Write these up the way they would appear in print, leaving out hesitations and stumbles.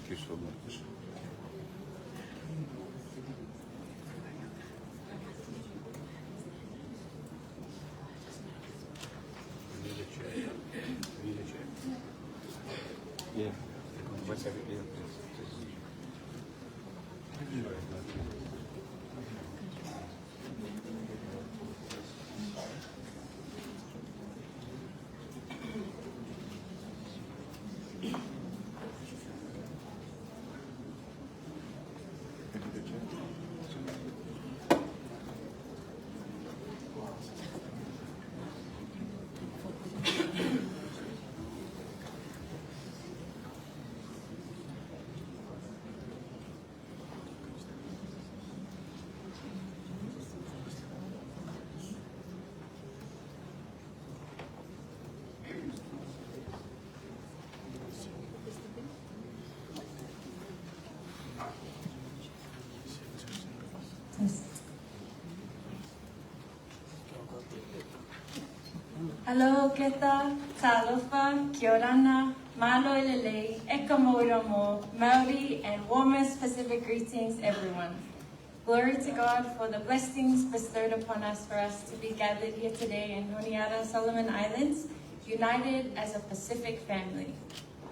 you so much. Yeah. What's everything? Hello, Keta, Talofa, Kiorana, Malo Ilele, Ekamoiramo, Maori, and warmest Pacific greetings, everyone. Glory to God for the blessings bestowed upon us for us to be gathered here today in Honiara, Solomon Islands, united as a Pacific family.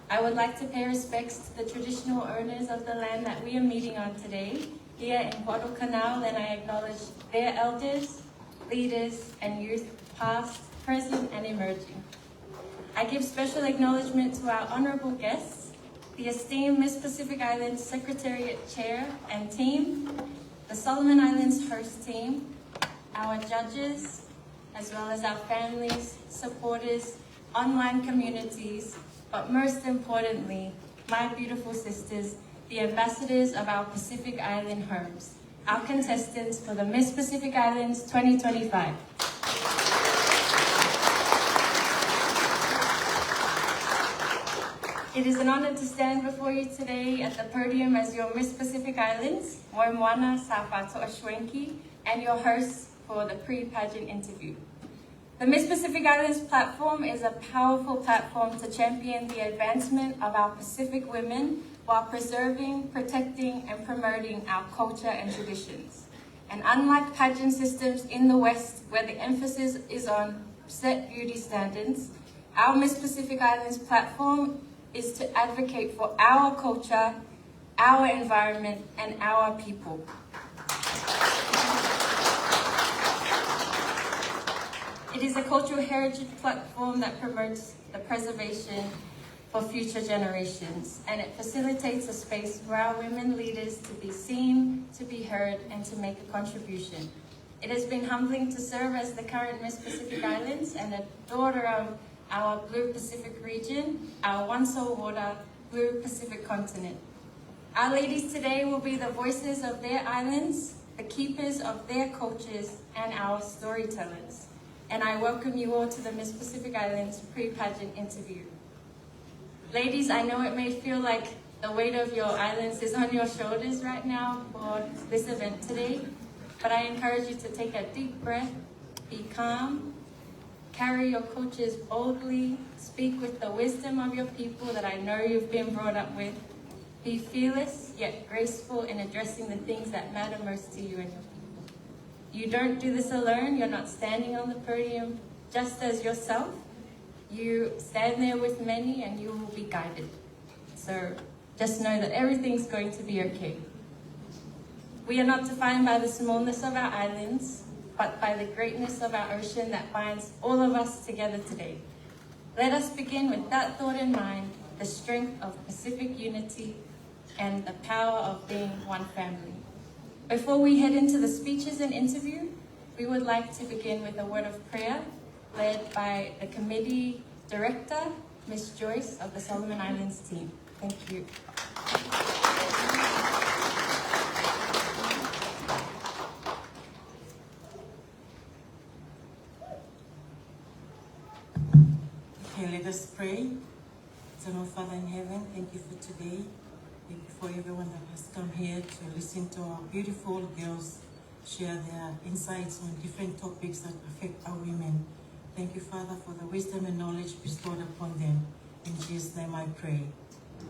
I would like to pay respects to the traditional owners of the land that we are meeting on today, here in Guadalcanal, and I acknowledge their elders, leaders, and youth, past, present, and emerging. I give special acknowledgement to our honorable guests, the esteemed Miss Pacific Islands Secretariat Chair and team, the Solomon Islands host team, our judges, as well as our families, supporters, online communities, but most importantly, my beautiful sisters, the ambassadors of our Pacific Island homes, our contestants for the Miss Pacific Islands 2025. It is an honor to stand before you today at the podium as your Miss Pacific Islands, Moimwana Safato Ashwenki, and your host for the pre-pageant interview. The Miss Pacific Islands platform is a powerful platform to champion the advancement of our Pacific women while preserving, protecting, and promoting our culture and traditions. And unlike pageant systems in the West, where the emphasis is on set beauty standards, our Miss Pacific Islands platform is to advocate for our culture, our environment, and our people. It is a cultural heritage platform that promotes the preservation for future generations, and it facilitates a space for our women leaders to be seen, to be heard, and to make a contribution. It has been humbling to serve as the current Miss Pacific Islands and a daughter of our Blue Pacific region, our One Soul Water, Blue Pacific continent. Our ladies today will be the voices of their islands, the keepers of their cultures, and our storytellers. And I welcome you all to the Miss Pacific Islands pre-pageant interview. Ladies, I know it may feel like the weight of your islands is on your shoulders right now for this event today, but I encourage you to take a deep breath, be calm, carry your cultures boldly, speak with the wisdom of your people that I know you've been brought up with. Be fearless, yet graceful in addressing the things that matter most to you and your people. You don't do this alone. You're not standing on the podium just as yourself. You stand there with many and you will be guided. So just know that everything's going to be okay. We are not defined by the smallness of our islands, but by the greatness of our ocean that binds all of us together today. Let us begin with that thought in mind, the strength of Pacific unity and the power of being one family. Before we head into the speeches and interview, we would like to begin with a word of prayer led by the committee director, Ms. Joyce of the Solomon Islands team. Thank you. Okay, let us pray. Eternal Father in heaven, thank you for today. Thank you for everyone that has come here to listen to our beautiful girls share their insights on different topics that affect our women. Thank you, Father, for the wisdom and knowledge bestowed upon them. In Jesus' name I pray.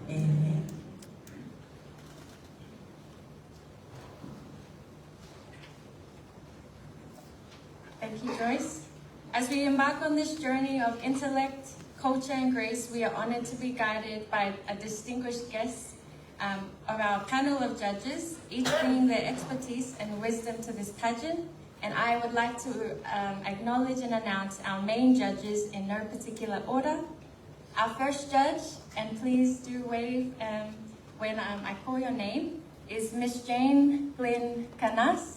Amen. Thank you, Joyce. As we embark on this journey of intellect, culture, and grace, we are honored to be guided by a distinguished guest of our panel of judges, each bringing their expertise and wisdom to this pageant. And I would like to acknowledge and announce our main judges in no particular order. Our first judge, and please do wave when I call your name, is Miss Jane Glynn Canas.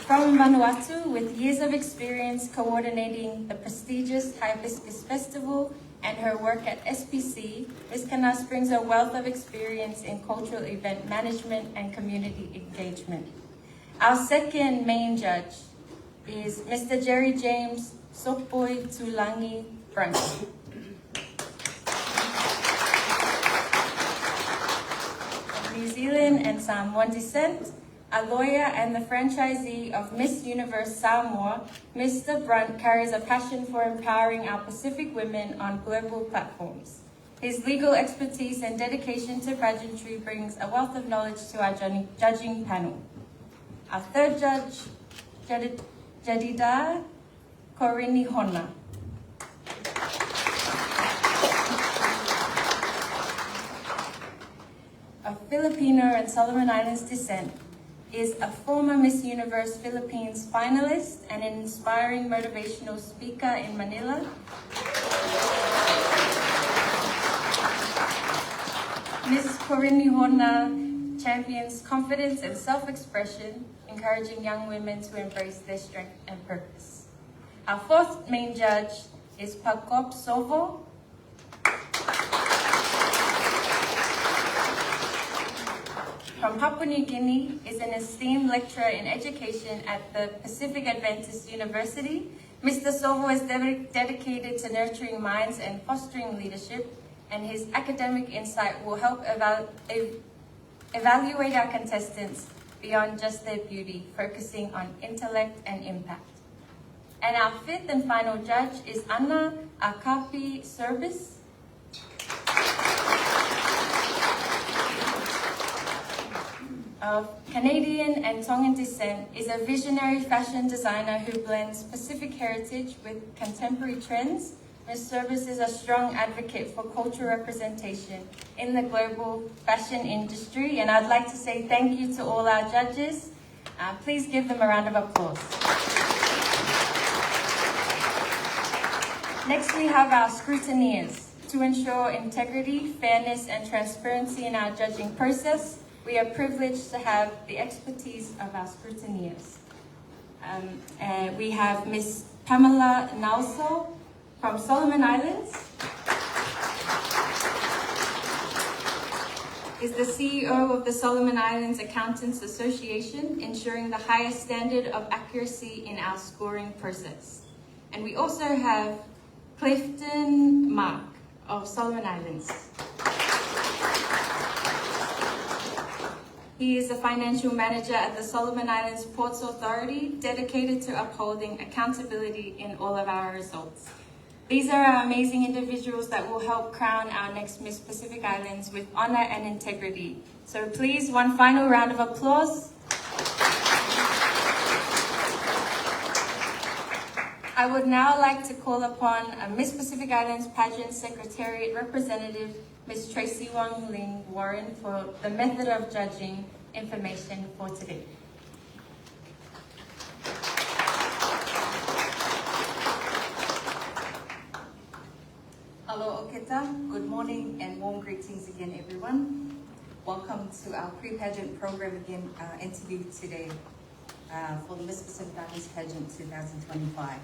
From Vanuatu, with years of experience coordinating the prestigious Hibiscus Festival and her work at SPC, Ms. Canas brings a wealth of experience in cultural event management and community engagement. Our second main judge is Mr. Jerry James Sokpoi Tulangi Brunt. Of New Zealand and Samoan descent, a lawyer and the franchisee of Miss Universe Samoa, Mr. Brunt carries a passion for empowering our Pacific women on global platforms. His legal expertise and dedication to pageantry brings a wealth of knowledge to our judging panel. Our third judge, Jadida Korini Hona. Of Filipino and Solomon Islands descent, is a former Miss Universe Philippines finalist and an inspiring motivational speaker in Manila. Ms. Korini Hona champions confidence and self-expression, encouraging young women to embrace their strength and purpose. Our fourth main judge is Pakop Sovo. From Papua New Guinea, is an esteemed lecturer in education at the Pacific Adventist University. Mr. Sovo is dedicated to nurturing minds and fostering leadership, and his academic insight will help evaluate our contestants beyond just their beauty, focusing on intellect and impact. And our fifth and final judge is Anna Akapi Service. Of Canadian and Tongan descent, is a visionary fashion designer who blends Pacific heritage with contemporary trends. Ms. Service is a strong advocate for cultural representation in the global fashion industry, and I'd like to say thank you to all our judges. Please give them a round of applause. Next, we have our scrutineers. To ensure integrity, fairness, and transparency in our judging process, we are privileged to have the expertise of our scrutineers. We have Ms. Pamela Nauso from Solomon Islands, is the CEO of the Solomon Islands Accountants Association, ensuring the highest standard of accuracy in our scoring process. And we also have Clifton Mark of Solomon Islands. He is a financial manager at the Solomon Islands Ports Authority, dedicated to upholding accountability in all of our results. These are our amazing individuals that will help crown our next Miss Pacific Islands with honor and integrity. So please, one final round of applause. I would now like to call upon a Miss Pacific Islands Pageant Secretariat Representative, Ms. Tracy Wong Ling Warren, for the method of judging information for today. Hello, Oketa. Good morning and warm greetings again, everyone. Welcome to our pre-pageant program again, interview today for the Miss Pacific Islands Pageant 2025.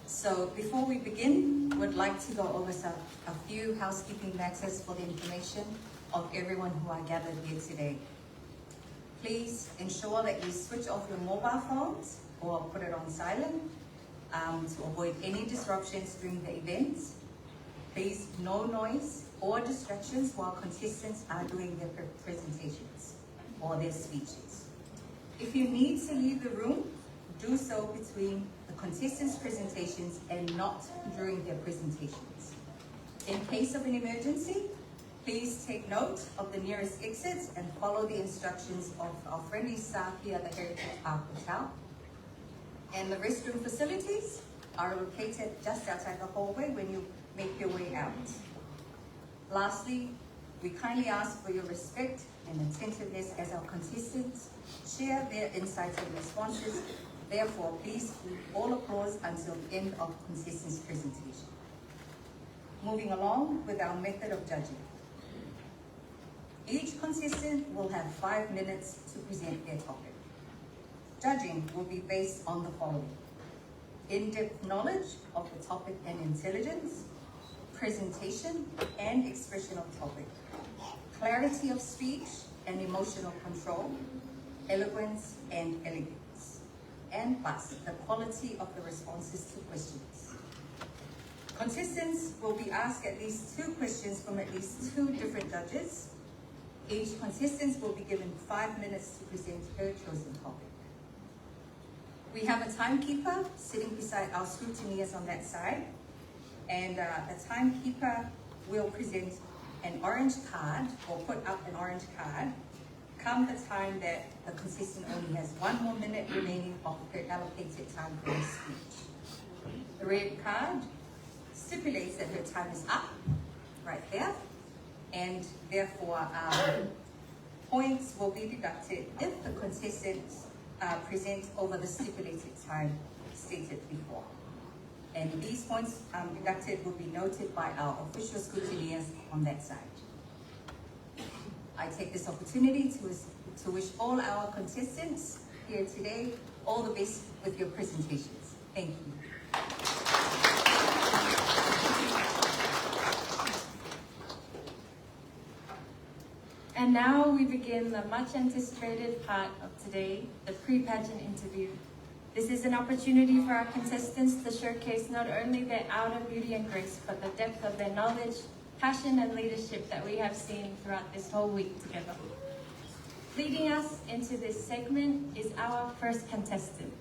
So before we begin, we'd like to go over a few housekeeping matters for the information of everyone who are gathered here today. Please ensure that you switch off your mobile phones or put it on silent to avoid any disruptions during the event. Please, no noise or distractions while contestants are doing their presentations or their speeches. If you need to leave the room, do so between the contestants' presentations and not during their presentations. In case of an emergency, Please take note of the nearest exits and follow the instructions of our friendly staff here at the Heritage Park Hotel. And the restroom facilities are located just outside the hallway when you make your way out. Lastly, we kindly ask for your respect and attentiveness as our contestants share their insights and responses. Therefore, please keep all applause until the end of the contestants' presentation. Moving along with our method of judging. Each contestant will have 5 minutes to present their topic. Judging will be based on the following: in-depth knowledge of the topic and intelligence, presentation and expression of topic, clarity of speech and emotional control, eloquence and elegance, and plus the quality of the responses to questions. Contestants will be asked at least 2 questions from at least 2 different judges. Each contestant will be given 5 minutes to present her chosen topic. We have a timekeeper sitting beside our scrutineers on that side, and the timekeeper will present an orange card, or put up an orange card, come the time that the contestant only has 1 more minute remaining of her allocated time for her speech. The red card stipulates that her time is up, right there, and therefore points will be deducted if the contestants present over the stipulated time stated before. And these points deducted will be noted by our official scrutineers on that side. I take this opportunity to wish all our contestants here today all the best with your presentations. Thank you. And now we begin the much anticipated part of today, the pre-pageant interview. This is an opportunity for our contestants to showcase not only their outer beauty and grace, but the depth of their knowledge, passion and leadership that we have seen throughout this whole week together. Leading us into this segment is our first contestant,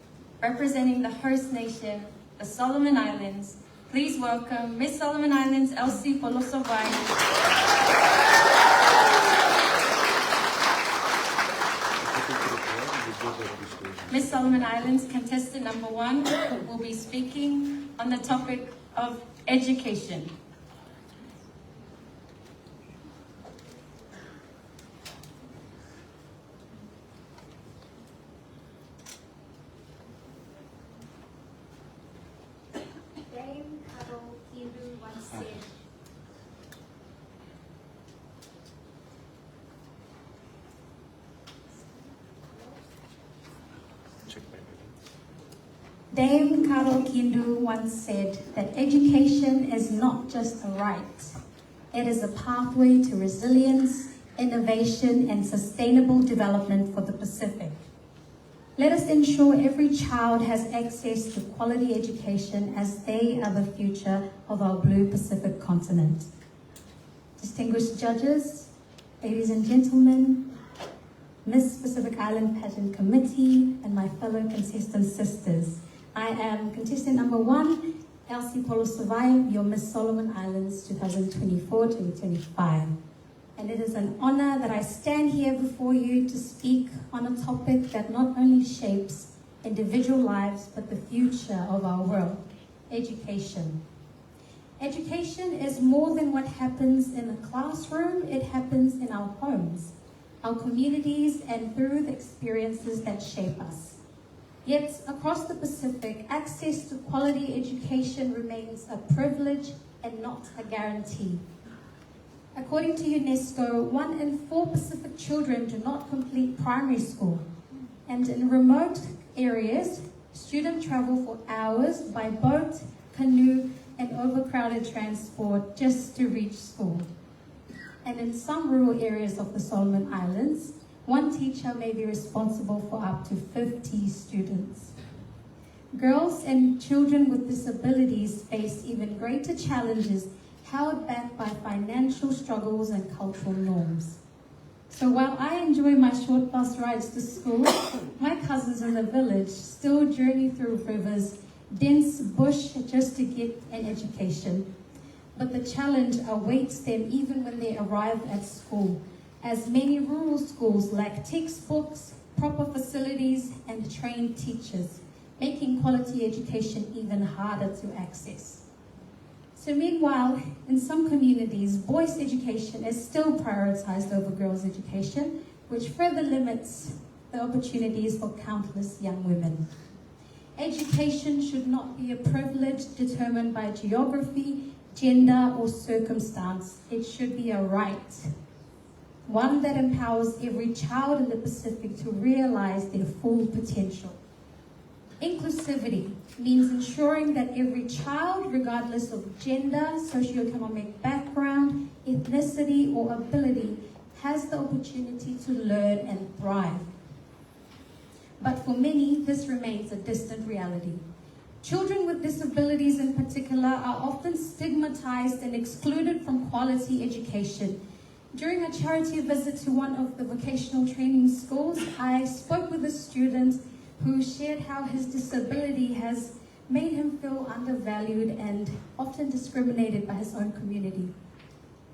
representing the host nation, the Solomon Islands. Please welcome Miss Solomon Islands, Elsie Polosovai. Miss Solomon Islands contestant number 1 will be speaking on the topic of education. Dame Carol Kiru once said, Dame Carol Kindu once said that education is not just a right, it is a pathway to resilience, innovation, and sustainable development for the Pacific. Let us ensure every child has access to quality education, as they are the future of our blue Pacific continent. Distinguished judges, ladies and gentlemen, Miss Pacific Island Pageant Committee, and my fellow contestant sisters, I am contestant number 1, Elsie Polosovai, your Miss Solomon Islands 2024-2025. And it is an honor that I stand here before you to speak on a topic that not only shapes individual lives, but the future of our world, education. Education is more than what happens in a classroom, it happens in our homes, our communities, and through the experiences that shape us. Yet, across the Pacific, access to quality education remains a privilege and not a guarantee. According to UNESCO, 1 in 4 Pacific children do not complete primary school. And in remote areas, students travel for hours by boat, canoe, and overcrowded transport just to reach school. And in some rural areas of the Solomon Islands, 1 teacher may be responsible for up to 50 students. Girls and children with disabilities face even greater challenges, held back by financial struggles and cultural norms. So while I enjoy my short bus rides to school, my cousins in the village still journey through rivers, dense bush just to get an education. but the challenge awaits them even when they arrive at school, as many rural schools lack textbooks, proper facilities, and trained teachers, making quality education even harder to access. So meanwhile, in some communities, boys' education is still prioritized over girls' education, which further limits the opportunities for countless young women. Education should not be a privilege determined by geography, gender, or circumstance. It should be a right, one that empowers every child in the Pacific to realize their full potential. Inclusivity means ensuring that every child, regardless of gender, socioeconomic background, ethnicity, or ability, has the opportunity to learn and thrive. But for many, this remains a distant reality. Children with disabilities in particular are often stigmatized and excluded from quality education. During a charity visit to one of the vocational training schools, I spoke with a student who shared how his disability has made him feel undervalued and often discriminated by his own community.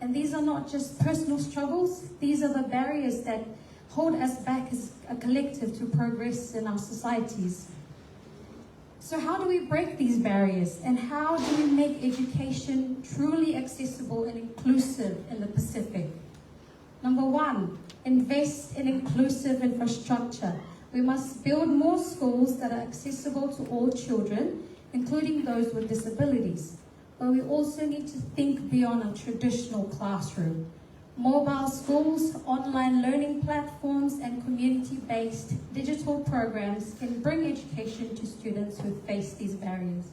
And these are not just personal struggles, these are the barriers that hold us back as a collective to progress in our societies. So how do we break these barriers, and how do we make education truly accessible and inclusive in the Pacific? Number one, invest in inclusive infrastructure. We must build more schools that are accessible to all children, including those with disabilities. But we also need to think beyond a traditional classroom. Mobile schools, online learning platforms, and community-based digital programs can bring education to students who face these barriers.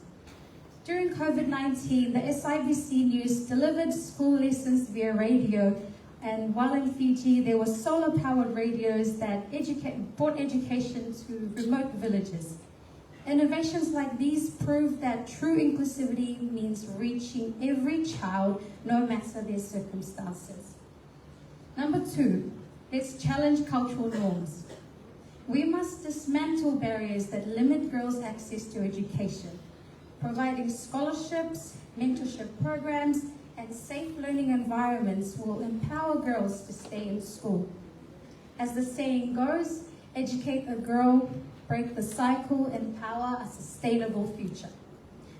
During COVID-19, the SIBC News delivered school lessons via radio, and while in Fiji, there were solar-powered radios that brought education to remote villages. Innovations like these prove that true inclusivity means reaching every child, no matter their circumstances. Number two, let's challenge cultural norms. We must dismantle barriers that limit girls' access to education. Providing scholarships, mentorship programs, and safe learning environments will empower girls to stay in school. As the saying goes, educate a girl, break the cycle, empower a sustainable future.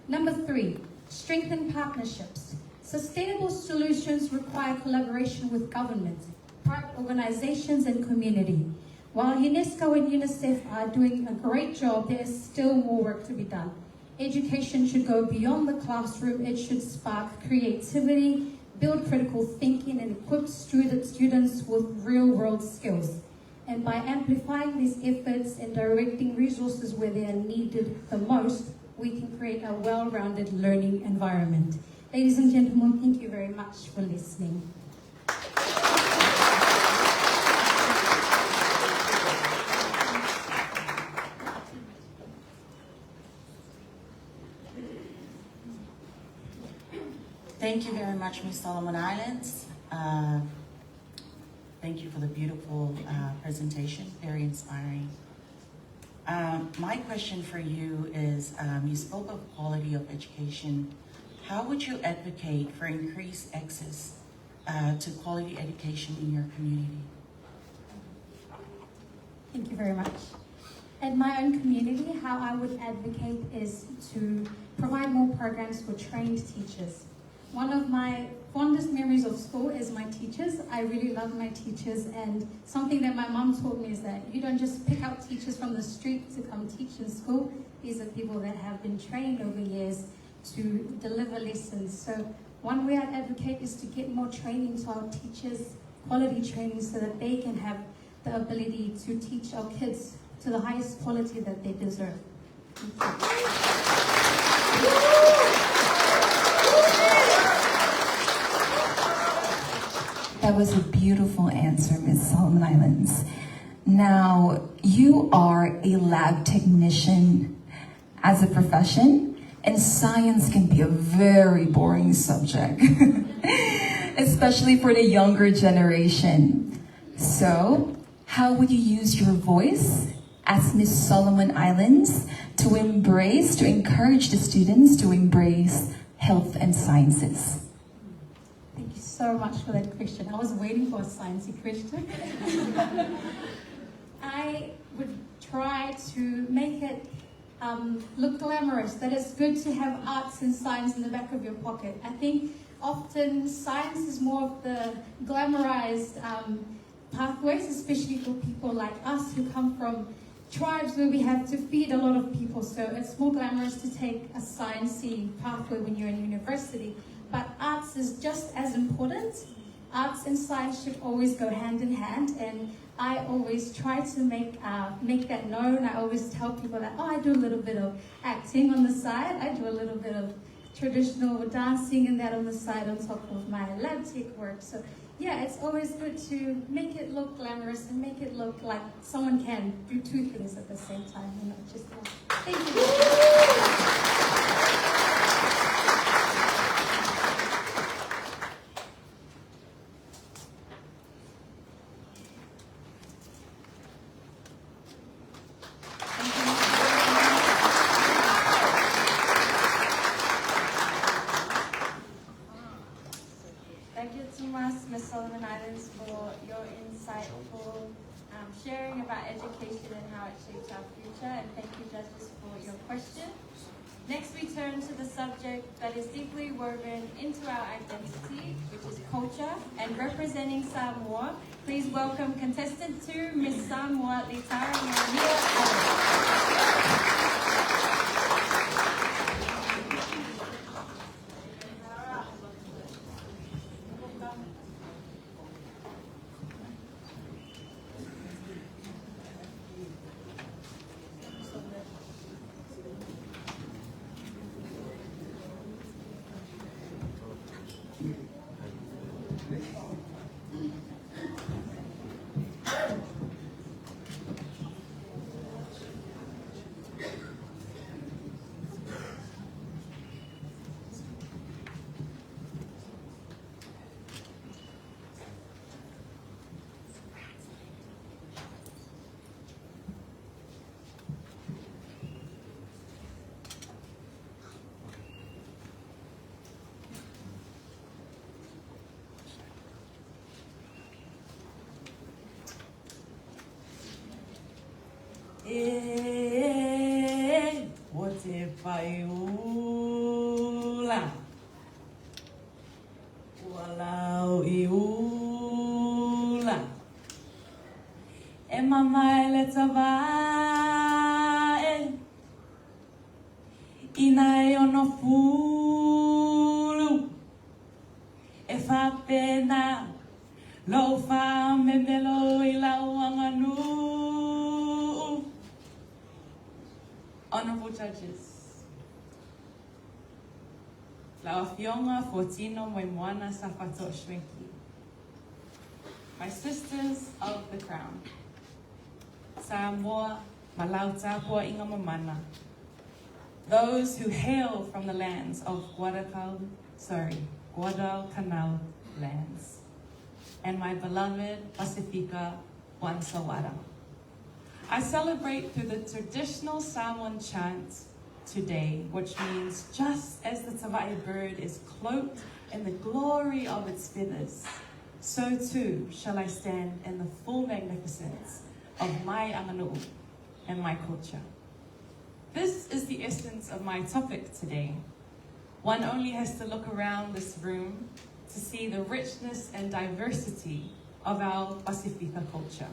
Number three, strengthen partnerships. Sustainable solutions require collaboration with government, private organizations, and community. While UNESCO and UNICEF are doing a great job, there is still more work to be done. Education should go beyond the classroom. It should spark creativity, build critical thinking, and equip students with real-world skills. And by amplifying these efforts and directing resources where they are needed the most, we can create a well-rounded learning environment. Ladies and gentlemen, thank you very much for listening. Thank you very much, Ms. Solomon Islands. Thank you for the beautiful presentation, very inspiring. My question for you is, you spoke of quality of education. How would you advocate for increased access to quality education in your community? Thank you very much. In my own community, how I would advocate is to provide more programs for trained teachers. One of my fondest memories of school is my teachers. I really love my teachers, and something that my mom taught me is that you don't just pick out teachers from the street to come teach in school. These are people that have been trained over years to deliver lessons. So one way I'd advocate is to get more training to our teachers, quality training, so that they can have the ability to teach our kids to the highest quality that they deserve. That was a beautiful answer, Ms. Solomon Islands. Now, you are a lab technician as a profession, and science can be a very boring subject, especially for the younger generation. So, how would you use your voice as Ms. Solomon Islands to encourage the students to embrace health and sciences? so much for that question. I was waiting for a sciencey question. I would try to make it look glamorous, that it's good to have arts and science in the back of your pocket. I think often science is more of the glamorized pathways, especially for people like us who come from tribes where we have to feed a lot of people. So it's more glamorous to take a sciencey pathway when you're in university. But arts is just as important. Arts and science should always go hand in hand, and I always try to make that known. I always tell people that, I do a little bit of acting on the side. I do a little bit of traditional dancing and that on the side on top of my lab tech work. So yeah, it's always good to make it look glamorous and make it look like someone can do two things at the same time and not just one. Thank you. Thank you so much, Ms. Solomon Islands, for your insightful sharing about education and how it shapes our future. And thank you, judges, for your question. Next, we turn to the subject that is deeply woven into our identity, which is culture. And representing Samoa, please welcome contestant 2, Ms. Samoa Litara Maria. Paiula Walau iula E mamai le tavae Inai ono fulu E whapena Lo wha me melo I lau anganu. Honorable judges, La Fionga Fortino Moimoana Safato Shrinki, my sisters of the crown, Samoa Malautapua Ingamamana, those who hail from the lands of Guadalcanal lands, and my beloved Pacifica Wansawara. I celebrate through the traditional Samoan chant today, which means just as the tawai bird is cloaked in the glory of its feathers, so too shall I stand in the full magnificence of my anganu'u and my culture. This is the essence of my topic today. One only has to look around this room to see the richness and diversity of our Pacifica culture.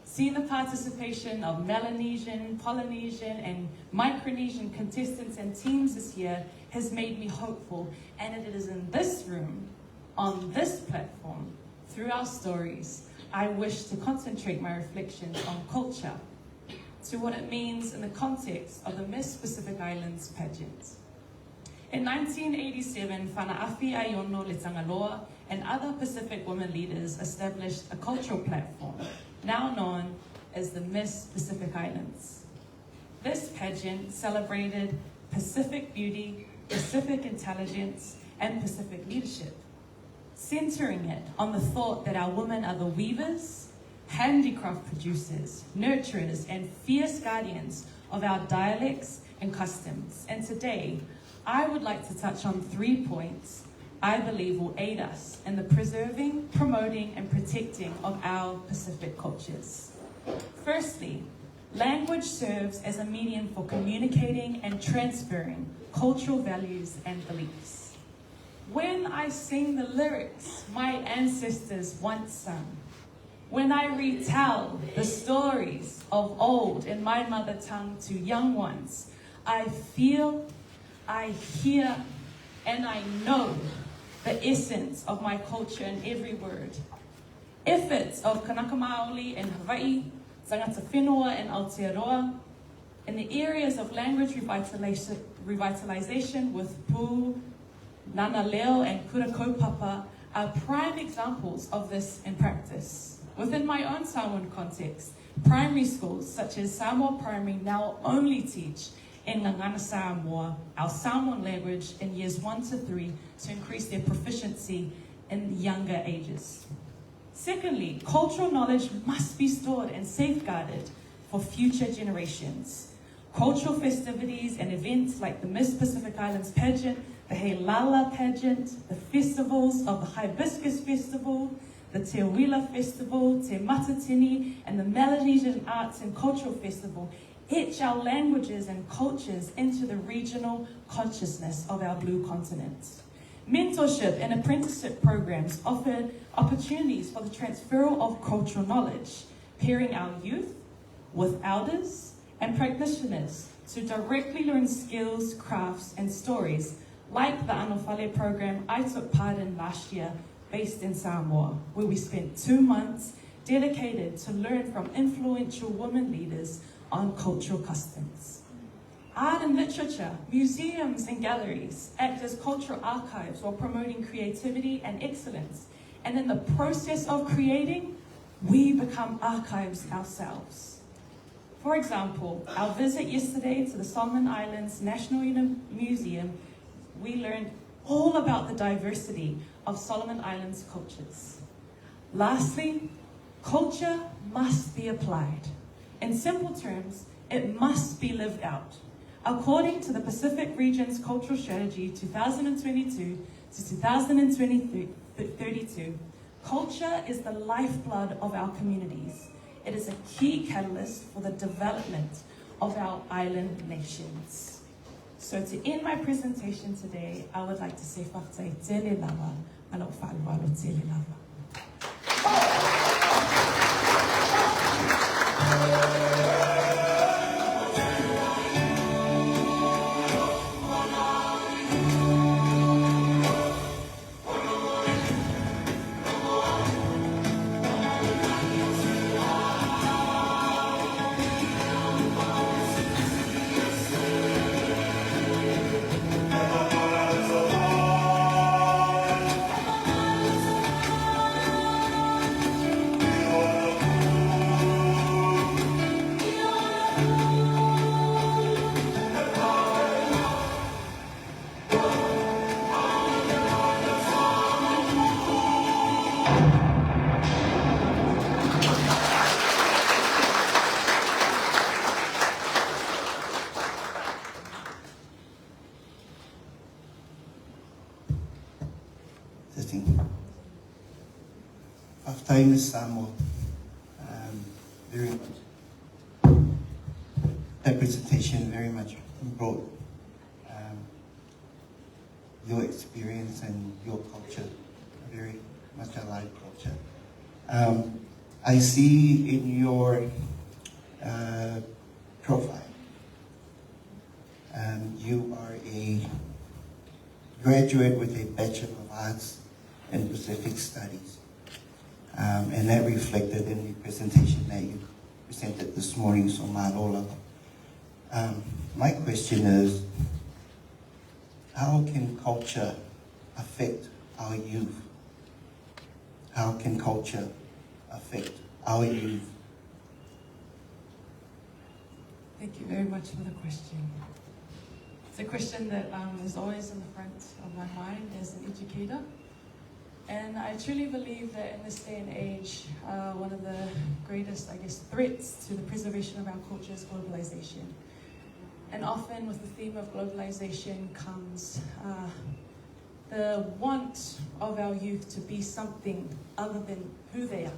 Seeing the participation of Melanesian, Polynesian, and Micronesian contestants and teams this year has made me hopeful, and it is in this room, on this platform, through our stories, I wish to concentrate my reflections on culture, to what it means in the context of the Miss Pacific Islands pageant. In 1987, Whanaafi Aiono Letangaloa and other Pacific women leaders established a cultural platform, now known as the Miss Pacific Islands. This pageant celebrated Pacific beauty, Pacific intelligence, and Pacific leadership, centering it on the thought that our women are the weavers, handicraft producers, nurturers, and fierce guardians of our dialects and customs. And today, I would like to touch on 3 points I believe will aid us in the preserving, promoting, and protecting of our Pacific cultures. Firstly, language serves as a medium for communicating and transferring cultural values and beliefs. When I sing the lyrics my ancestors once sung, when I retell the stories of old in my mother tongue to young ones, I feel, I hear, and I know the essence of my culture in every word. Efforts of Kanaka Maoli in Hawaii, Tangata Whenua and Aotearoa, in the areas of language revitalization with Pū, Nana Leo, and Kura Kaupapa are prime examples of this in practice. Within my own Samoan context, primary schools such as Samoa Primary now only teach in Ngangana Samoa, our Samoan language, in years 1 to 3 to increase their proficiency in younger ages. Secondly, cultural knowledge must be stored and safeguarded for future generations. Cultural festivities and events like the Miss Pacific Islands pageant, the Heilala pageant, the festivals of the Hibiscus Festival, the Te Wila Festival, Te Matatini, and the Melanesian Arts and Cultural Festival etch our languages and cultures into the regional consciousness of our blue continent. Mentorship and apprenticeship programs offer opportunities for the transfer of cultural knowledge, pairing our youth with elders and practitioners to directly learn skills, crafts, and stories like the Anofale program I took part in last year based in Samoa, where we spent 2 months dedicated to learn from influential women leaders on cultural customs. Art and literature, museums and galleries act as cultural archives while promoting creativity and excellence. And in the process of creating, we become archives ourselves. For example, our visit yesterday to the Solomon Islands National Museum, we learned all about the diversity of Solomon Islands cultures. Lastly, culture must be applied. In simple terms, it must be lived out. According to the Pacific Region's Cultural Strategy 2022 to 2032, culture is the lifeblood of our communities. It is a key catalyst for the development of our island nations. So to end my presentation today, I would like to say whakatei tele lava, alo whaalwalo tele lava. Time is Samoa. Very much. That presentation very much brought your experience and your culture, very much alive culture. I see in your profile, you are a graduate with a Bachelor of Arts in Pacific Studies. And that reflected in the presentation that you presented this morning, so Marola. My question is, how can culture affect our youth? How can culture affect our youth? Thank you very much for the question. It's a question that is always in the front of my mind as an educator. And I truly believe that in this day and age, one of the greatest, threats to the preservation of our culture is globalization. And often with the theme of globalization comes the want of our youth to be something other than who they are.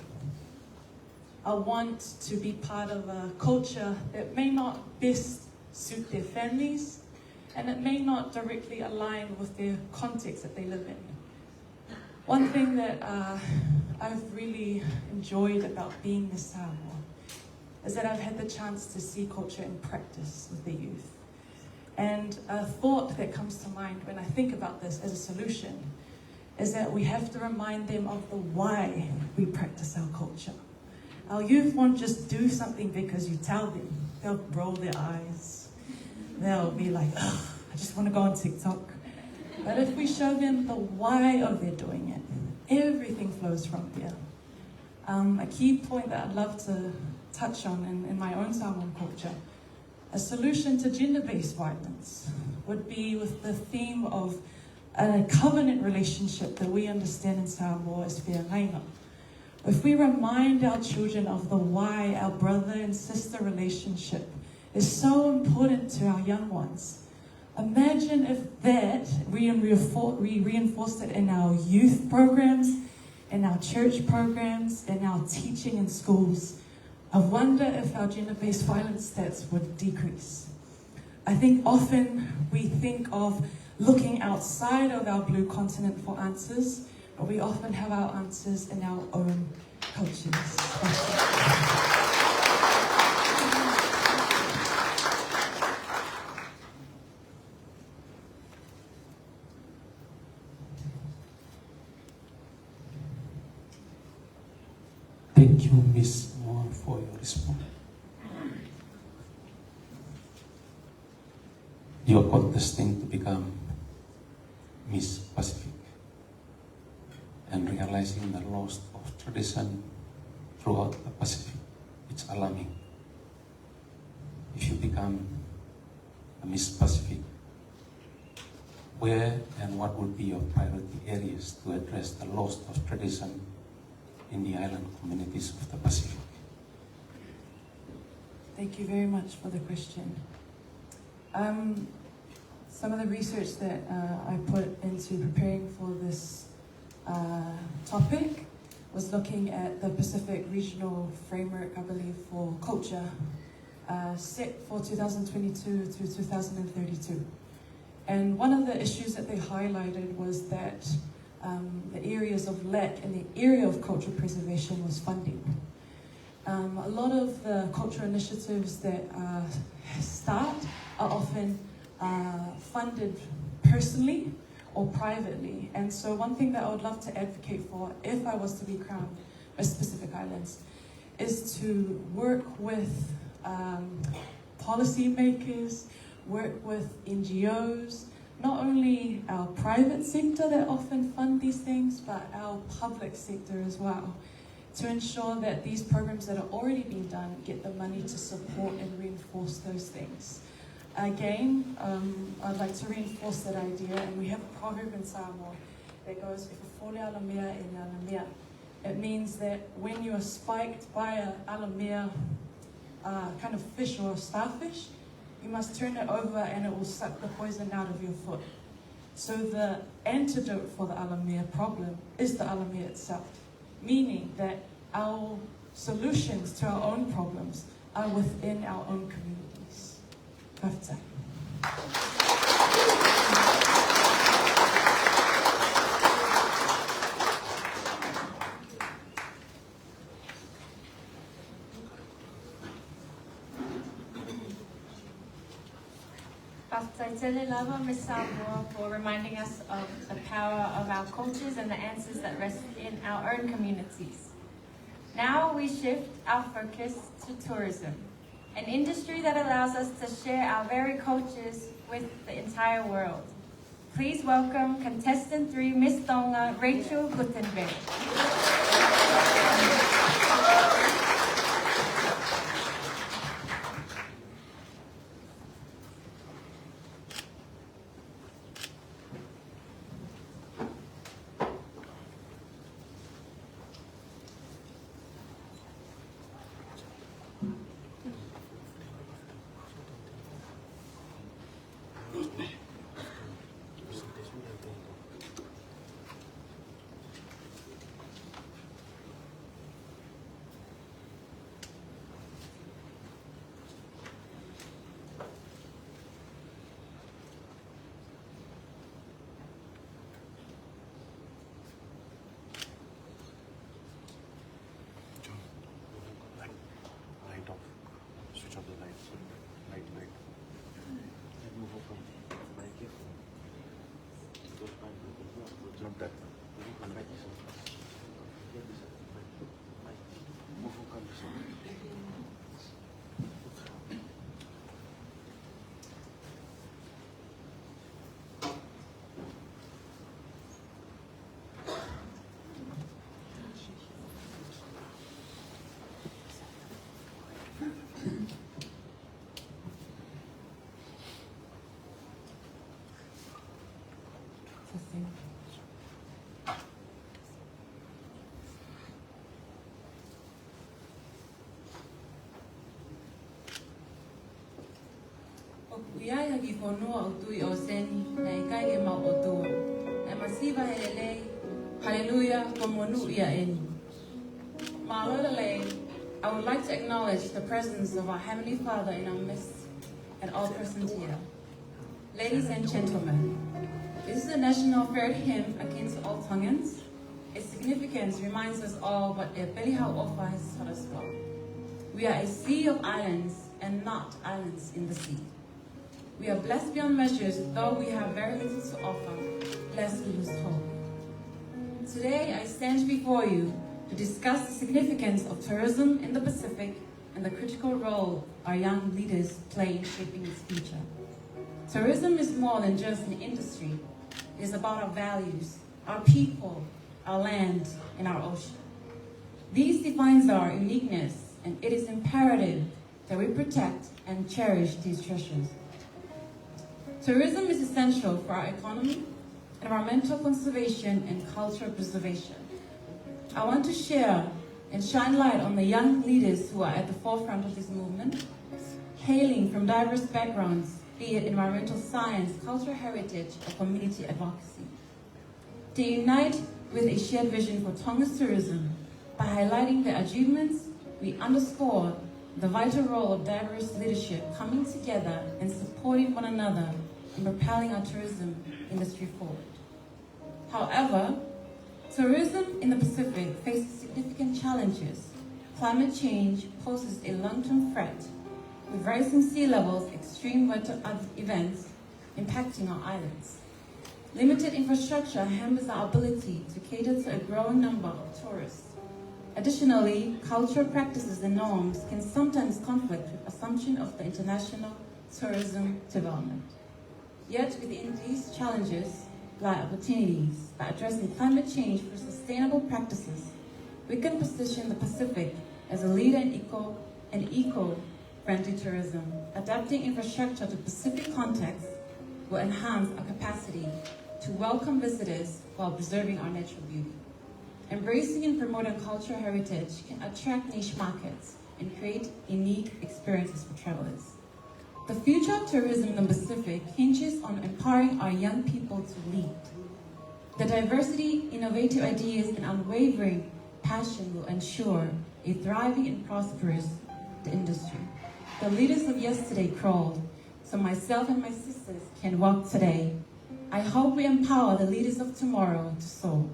A want to be part of a culture that may not best suit their families, and it may not directly align with their context that they live in. One thing that I've really enjoyed about being Miss Samoa is that I've had the chance to see culture in practice with the youth. And a thought that comes to mind when I think about this as a solution is that we have to remind them of the why we practice our culture. Our youth won't just do something because you tell them. They'll roll their eyes. They'll be like, ugh, I just want to go on TikTok. But if we show them the why of their doing it, everything flows from there. A key point that I'd love to touch on in my own Samoan culture, a solution to gender-based violence would be with the theme of a covenant relationship that we understand in Samoa as fair laina. If we remind our children of the why our brother and sister relationship is so important to our young ones, imagine if that we reinforced it in our youth programs, in our church programs, in our teaching in schools. I wonder if our gender-based violence stats would decrease. I think often we think of looking outside of our blue continent for answers, but we often have our answers in our own cultures. Thank you, Ms. Moore, for your response. You are contesting to become Miss Pacific and realizing the loss of tradition throughout the Pacific. It's alarming. If you become a Miss Pacific, where and what would be your priority areas to address the loss of tradition in the island communities of the Pacific? Thank you very much for the question. Some of the research that I put into preparing for this topic was looking at the Pacific Regional Framework, I believe, for culture, set for 2022 to 2032. And one of the issues that they highlighted was that the areas of lack in the area of cultural preservation was funding. A lot of the cultural initiatives that start are often funded personally or privately. And so one thing that I would love to advocate for, if I was to be crowned Miss Pacific Islands, is to work with policymakers, work with NGOs, not only our private sector that often fund these things, but our public sector as well, to ensure that these programs that are already being done get the money to support and reinforce those things. Again, I'd like to reinforce that idea, and we have a proverb in Samoa that goes, if a fole alamea in alamea. It means that when you are spiked by a alamea kind of fish or a starfish, you must turn it over and it will suck the poison out of your foot. So the antidote for the alamea problem is the alamea itself, meaning that our solutions to our own problems are within our own communities. Kafta. After Lava Ms. Samoa for reminding us of the power of our cultures and the answers that rest in our own communities. Now we shift our focus to tourism, an industry that allows us to share our very cultures with the entire world. Please welcome contestant 3, Miss Tonga, Rachel Gutenberg. Ia ki konua o tui o seni, na i kai e mau o tua. E masiva he lei, hallelujah, komonu ia eni. Ma'alola lei, I would like to acknowledge the presence of our Heavenly Father in our midst and all present here. Ladies and gentlemen, this is a national fair hymn akin to all Tongans. Its significance reminds us all what a Belihau Ofa has taught us well. We are a sea of islands and not islands in the sea. We are blessed beyond measures, though we have very little to offer, lest we lose hope. Today, I stand before you to discuss the significance of tourism in the Pacific and the critical role our young leaders play in shaping its future. Tourism is more than just an industry. It is about our values, our people, our land, and our ocean. These define our uniqueness, and it is imperative that we protect and cherish these treasures. Tourism is essential for our economy, environmental conservation, and cultural preservation. I want to share and shine light on the young leaders who are at the forefront of this movement, hailing from diverse backgrounds, be it environmental science, cultural heritage, or community advocacy. They unite with a shared vision for Tonga's tourism. By highlighting their achievements, we underscore the vital role of diverse leadership coming together and supporting one another in propelling our tourism industry forward. However, tourism in the Pacific faces significant challenges. Climate change poses a long-term threat, with rising sea levels, extreme weather events impacting our islands. Limited infrastructure hampers our ability to cater to a growing number of tourists. Additionally, cultural practices and norms can sometimes conflict with assumption of the international tourism development. Yet within these challenges lie opportunities. By addressing climate change through sustainable practices, we can position the Pacific as a leader in eco-friendly tourism. Adapting infrastructure to Pacific context will enhance our capacity to welcome visitors while preserving our natural beauty. Embracing and promoting cultural heritage can attract niche markets and create unique experiences for travelers. The future of tourism in the Pacific hinges on empowering our young people to lead. The diversity, innovative ideas, and unwavering passion will ensure a thriving and prosperous industry. The leaders of yesterday crawled, so myself and my sisters can walk today. I hope we empower the leaders of tomorrow to soar.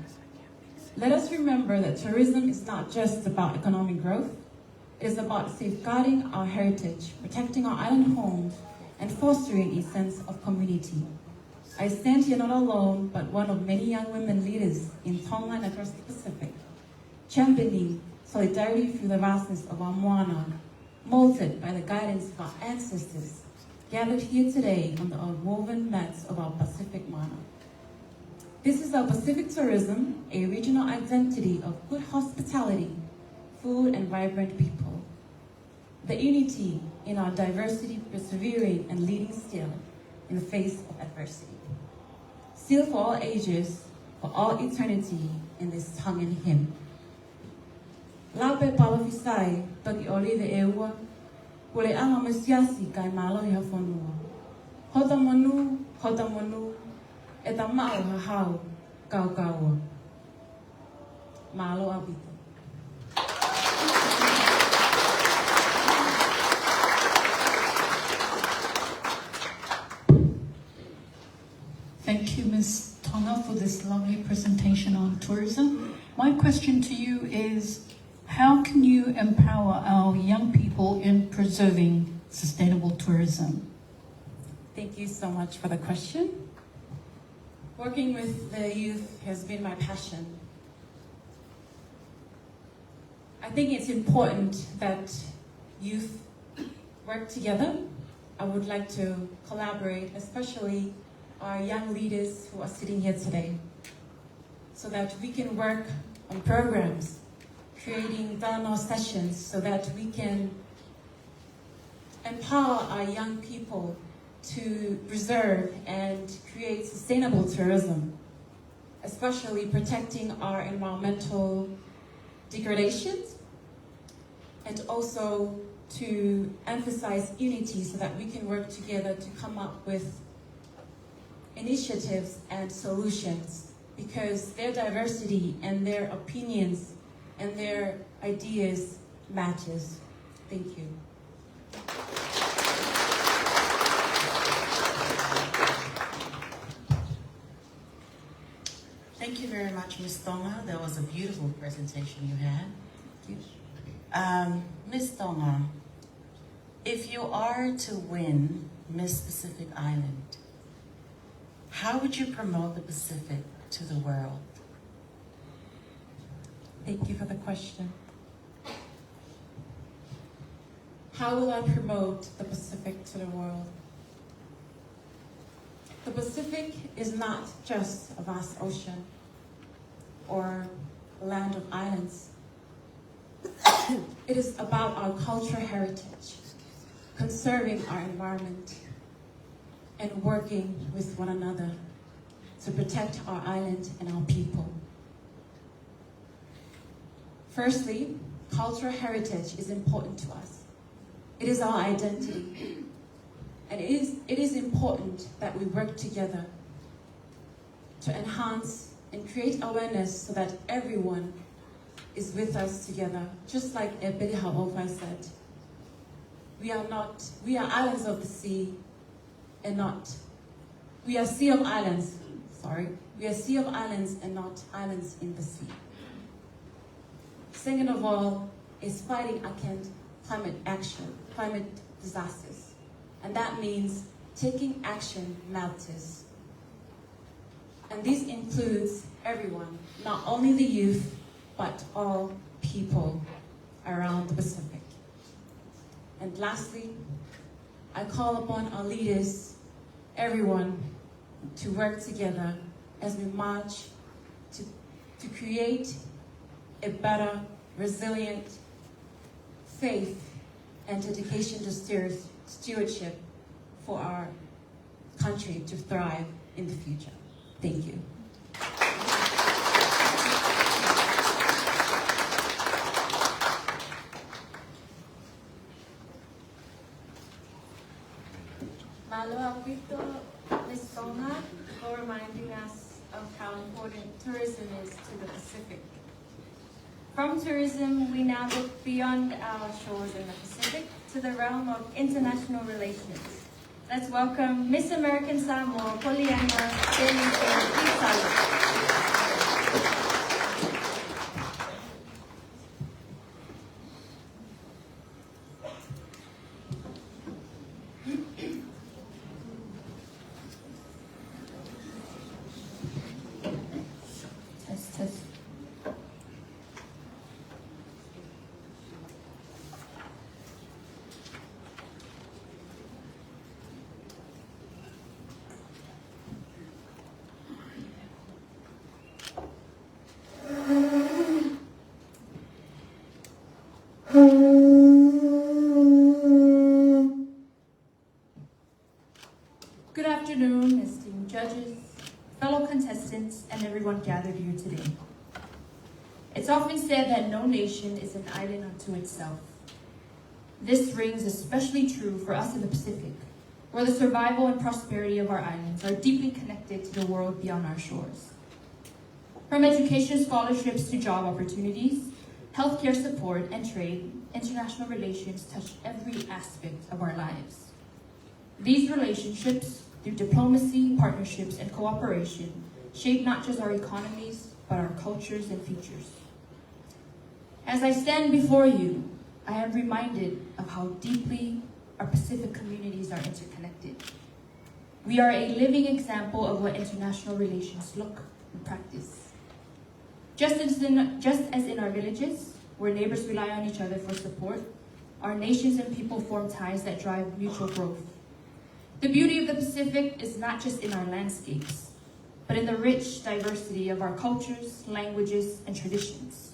Let us remember that tourism is not just about economic growth. It is about safeguarding our heritage, protecting our island homes, and fostering a sense of community. I stand here not alone, but one of many young women leaders in Tonga and across the Pacific, championing solidarity through the vastness of our moana, molded by the guidance of our ancestors, gathered here today on the woven mats of our Pacific moana. This is our Pacific tourism, a regional identity of good hospitality, food, and vibrant people. The unity in our diversity, persevering and leading still in the face of adversity. Still for all ages, for all eternity in this Tongan hymn. Lape palafisai, toki olive eua, pule anga masiasi kai malo iha whanua. Hota manu, e ta mao hahau, kau kaua. Malo abita. Thank you, Ms. Tonga, for this lovely presentation on tourism. My question to you is, how can you empower our young people in preserving sustainable tourism? Thank you so much for the question. Working with the youth has been my passion. I think it's important that youth work together. I would like to collaborate, especially our young leaders who are sitting here today, so that we can work on programs, creating Dano sessions so that we can empower our young people to preserve and create sustainable tourism, especially protecting our environmental degradations, and also to emphasize unity so that we can work together to come up with initiatives and solutions, because their diversity and their opinions and their ideas matters. Thank you. Thank you very much, Ms. Tonga. That was a beautiful presentation you had. Thank you. Ms. Tonga, if you are to win Miss Pacific Island, how would you promote the Pacific to the world? Thank you for the question. How will I promote the Pacific to the world? The Pacific is not just a vast ocean or a land of islands. It is about our cultural heritage, conserving our environment, and working with one another to protect our island and our people. Firstly, cultural heritage is important to us. It is our identity. And it is important that we work together to enhance and create awareness so that everyone is with us together. Just like Ebedi Haofa said, we are islands of the sea and not, we are sea of islands, sorry. We are sea of islands and not islands in the sea. Second of all is fighting against climate disasters. And that means taking action matters. And this includes everyone, not only the youth, but all people around the Pacific. And lastly, I call upon our leaders, everyone, to work together as we march to create a better, resilient faith and dedication to stewardship for our country to thrive in the future. Thank you. Malo Akwito, Ms. Tonga, for reminding us of how important tourism is to the Pacific. From tourism, we now look beyond our shores in the Pacific to the realm of international relations. Let's welcome Miss American Samoa, Poliana Delike. Good afternoon, esteemed judges, fellow contestants, and everyone gathered here today. It's often said that no nation is an island unto itself. This rings especially true for us in the Pacific, where the survival and prosperity of our islands are deeply connected to the world beyond our shores. From education scholarships to job opportunities, healthcare support and trade, international relations touch every aspect of our lives. These relationships, through diplomacy, partnerships, and cooperation, shape not just our economies, but our cultures and futures. As I stand before you, I am reminded of how deeply our Pacific communities are interconnected. We are a living example of what international relations look in practice. Just as in our villages, where neighbors rely on each other for support, our nations and people form ties that drive mutual growth. The beauty of the Pacific is not just in our landscapes, but in the rich diversity of our cultures, languages, and traditions.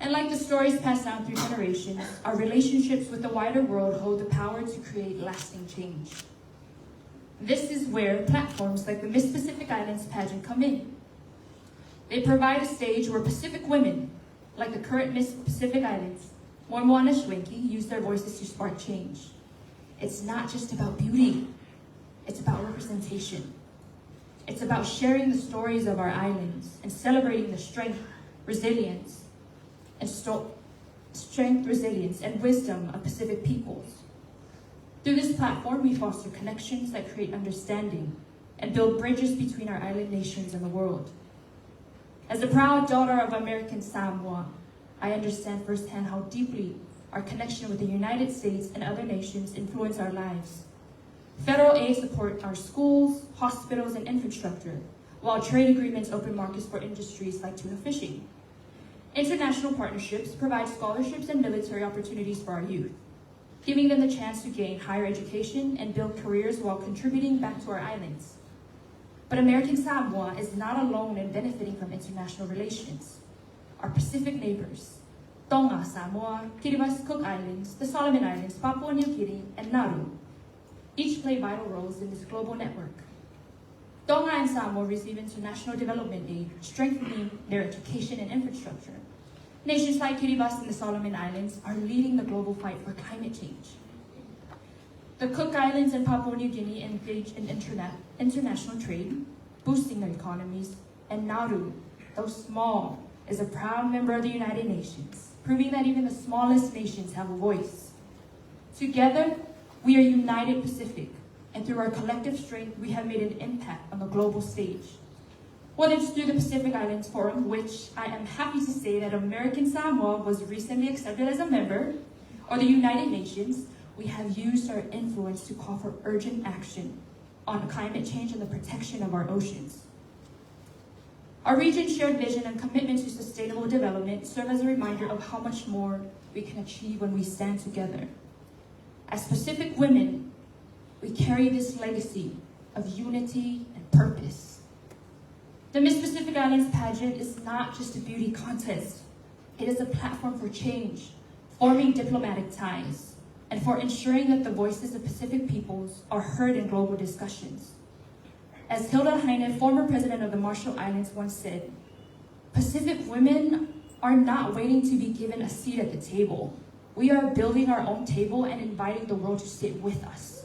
And like the stories passed down through generations, our relationships with the wider world hold the power to create lasting change. This is where platforms like the Miss Pacific Islands pageant come in. They provide a stage where Pacific women, like the current Miss Pacific Islands, Moana Schwenke, use their voices to spark change. It's not just about beauty, it's about representation. It's about sharing the stories of our islands and celebrating the strength, resilience, and wisdom of Pacific peoples. Through this platform, we foster connections that create understanding and build bridges between our island nations and the world. As the proud daughter of American Samoa, I understand firsthand how deeply our connection with the United States and other nations influence our lives. Federal aid supports our schools, hospitals, and infrastructure, while trade agreements open markets for industries like tuna fishing. International partnerships provide scholarships and military opportunities for our youth, giving them the chance to gain higher education and build careers while contributing back to our islands. But American Samoa is not alone in benefiting from international relations. Our Pacific neighbors, Tonga, Samoa, Kiribati, Cook Islands, the Solomon Islands, Papua New Guinea, and Nauru, each play vital roles in this global network. Tonga and Samoa receive international development aid, strengthening their education and infrastructure. Nations like Kiribati and the Solomon Islands are leading the global fight for climate change. The Cook Islands and Papua New Guinea engage in international trade, boosting their economies, and Nauru, though small, is a proud member of the United Nations, proving that even the smallest nations have a voice. Together, we are United Pacific, and through our collective strength, we have made an impact on the global stage. Whether it's through the Pacific Islands Forum, which I am happy to say that American Samoa was recently accepted as a member, or the United Nations, we have used our influence to call for urgent action on climate change and the protection of our oceans. Our region's shared vision and commitment to sustainable development serve as a reminder of how much more we can achieve when we stand together. As Pacific women, we carry this legacy of unity and purpose. The Miss Pacific Islands pageant is not just a beauty contest. It is a platform for change, forming diplomatic ties, and for ensuring that the voices of Pacific peoples are heard in global discussions. As Hilda Heine, former president of the Marshall Islands, once said, Pacific women are not waiting to be given a seat at the table. We are building our own table and inviting the world to sit with us.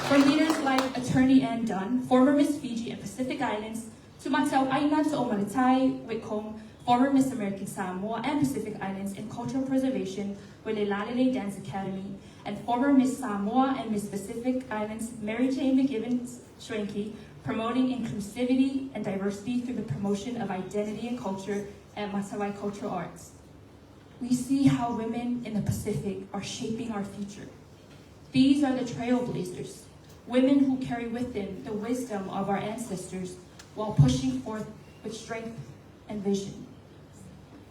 From leaders like Attorney Ann Dunn, former Miss Fiji and Pacific Islands, to Matau Aina to Omaritai Whitcomb, former Miss American Samoa and Pacific Islands in cultural preservation with Lelalele Dance Academy, and former Miss Samoa and Miss Pacific Islands Mary Jane McGibbons Schwenke, promoting inclusivity and diversity through the promotion of identity and culture at Matawai Cultural Arts. We see how women in the Pacific are shaping our future. These are the trailblazers, women who carry with them the wisdom of our ancestors while pushing forth with strength and vision.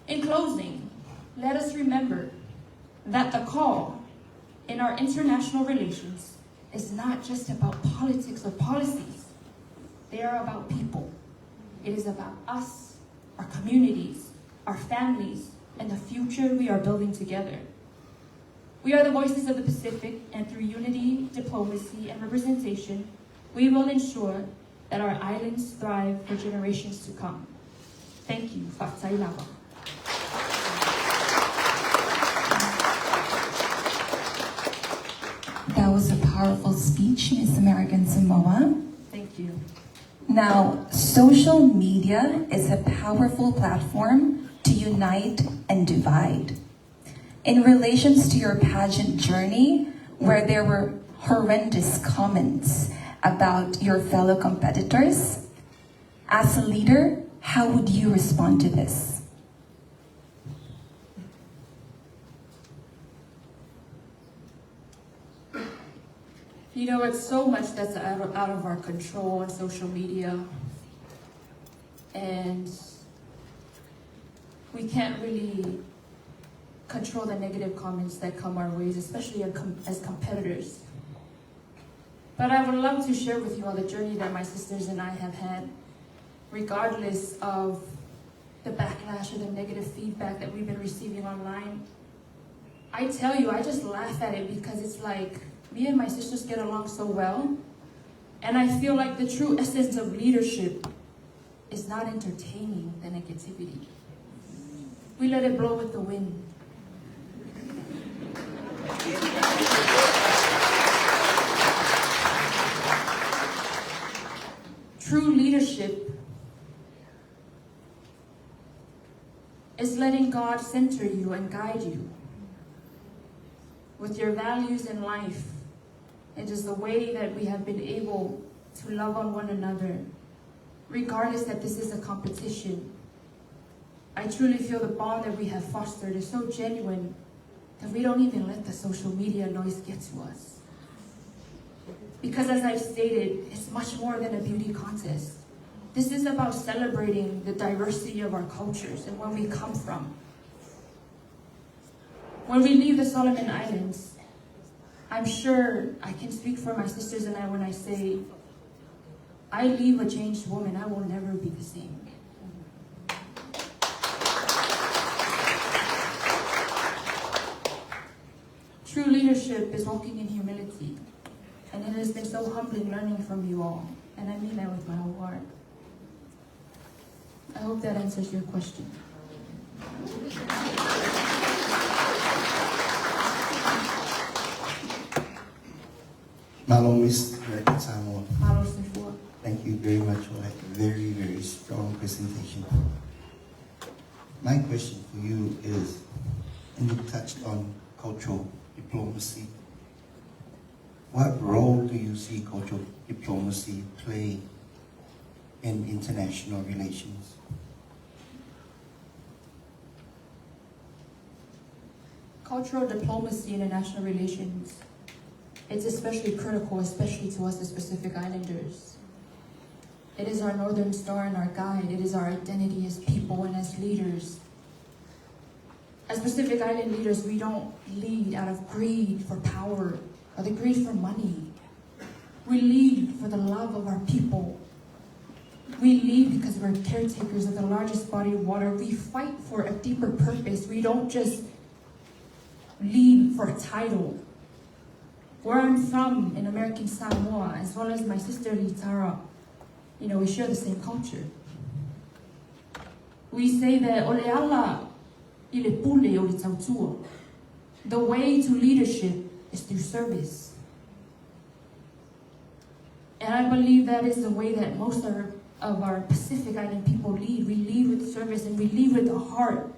In closing, let us remember that the call in our international relations is not just about politics or policies. They are about people. It is about us, our communities, our families, and the future we are building together. We are the voices of the Pacific, and through unity, diplomacy, and representation, we will ensure that our islands thrive for generations to come. Thank you. Fatsai lava. That was a powerful speech, Miss American Samoa. Thank you. Now, social media is a powerful platform to unite and divide. In relations to your pageant journey, where there were horrendous comments about your fellow competitors, as a leader, how would you respond to this? You know, it's so much that's out of our control on social media. And we can't really control the negative comments that come our ways, especially as competitors. But I would love to share with you all the journey that my sisters and I have had, regardless of the backlash or the negative feedback that we've been receiving online. I tell you, I just laugh at it because it's like, me and my sisters get along so well, and I feel like the true essence of leadership is not entertaining the negativity. We let it blow with the wind. True leadership is letting God center you and guide you with your values in life. It is the way that we have been able to love on one another, regardless that this is a competition. I truly feel the bond that we have fostered is so genuine that we don't even let the social media noise get to us. Because as I've stated, it's much more than a beauty contest. This is about celebrating the diversity of our cultures and where we come from. When we leave the Solomon Islands, I'm sure I can speak for my sisters and I when I say, I leave a changed woman, I will never be the same. True leadership is walking in humility, and it has been so humbling learning from you all, and I mean that with my whole heart. I hope that answers your question. Malo, Miss American Samoa. Malo Sifua. Thank you very much for that very, very strong presentation. My question for you is, and you touched on cultural diplomacy. What role do you see cultural diplomacy play in international relations? Cultural diplomacy in international relations, it's especially critical, especially to us as Pacific Islanders. It is our Northern Star and our guide. It is our identity as people and as leaders. As Pacific Island leaders, we don't lead out of greed for power or the greed for money. We lead for the love of our people. We lead because we're caretakers of the largest body of water. We fight for a deeper purpose. We don't just lead for a title. Where I'm from in American Samoa, as well as my sister Litara, we share the same culture. We say that Oleala ile pule o le tautua. The way to leadership is through service. And I believe that is the way that most of our Pacific Island people lead. We lead with service and we lead with the heart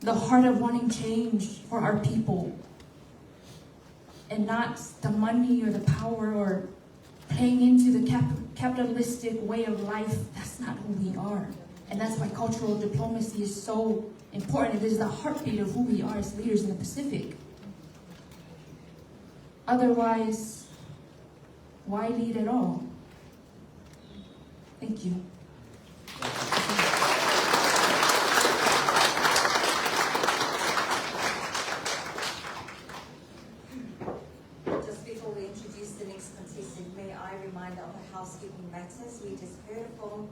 of wanting change for our people. And not the money or the power or playing into the capitalistic way of life. That's not who we are. And that's why cultural diplomacy is so important. It is the heartbeat of who we are as leaders in the Pacific. Otherwise, why lead at all? Thank you. Just before we introduce the next contestant, may I remind of the housekeeping matters. We just heard a phone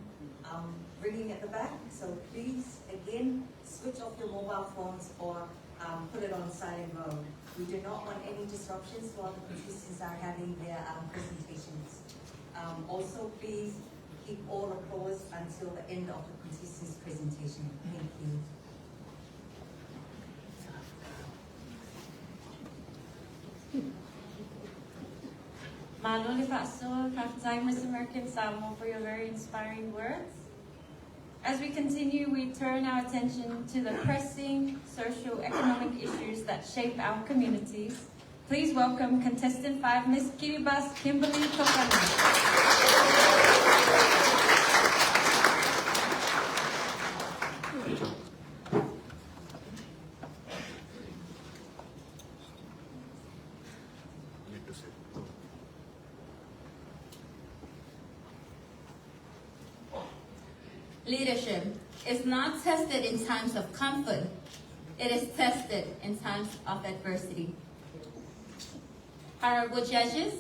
ringing at the back, so please, again, switch off your mobile phones or put it on silent mode. We do not want any disruptions while the contestants are having their presentations. Also, please keep all applause until the end of the contestant's presentation. Thank you. Malole Paso, Miss American Samoa, for your very inspiring words. As we continue, we turn our attention to the pressing socio-economic issues that shape our communities. Please welcome contestant 5, Miss Kiribati Kimberly Tokana. Leadership is not tested in times of comfort. It is tested in times of adversity. Honorable judges,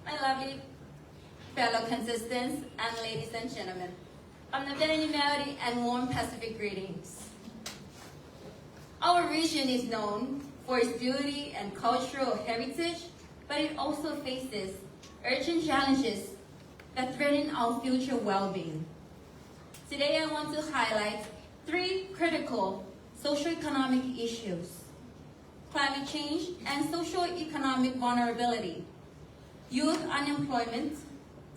my lovely fellow contestants, and ladies and gentlemen, melody and warm Pacific greetings. Our region is known for its beauty and cultural heritage, but it also faces urgent challenges that threaten our future well-being. Today I want to highlight 3 critical socioeconomic issues: climate change and socioeconomic vulnerability, youth unemployment,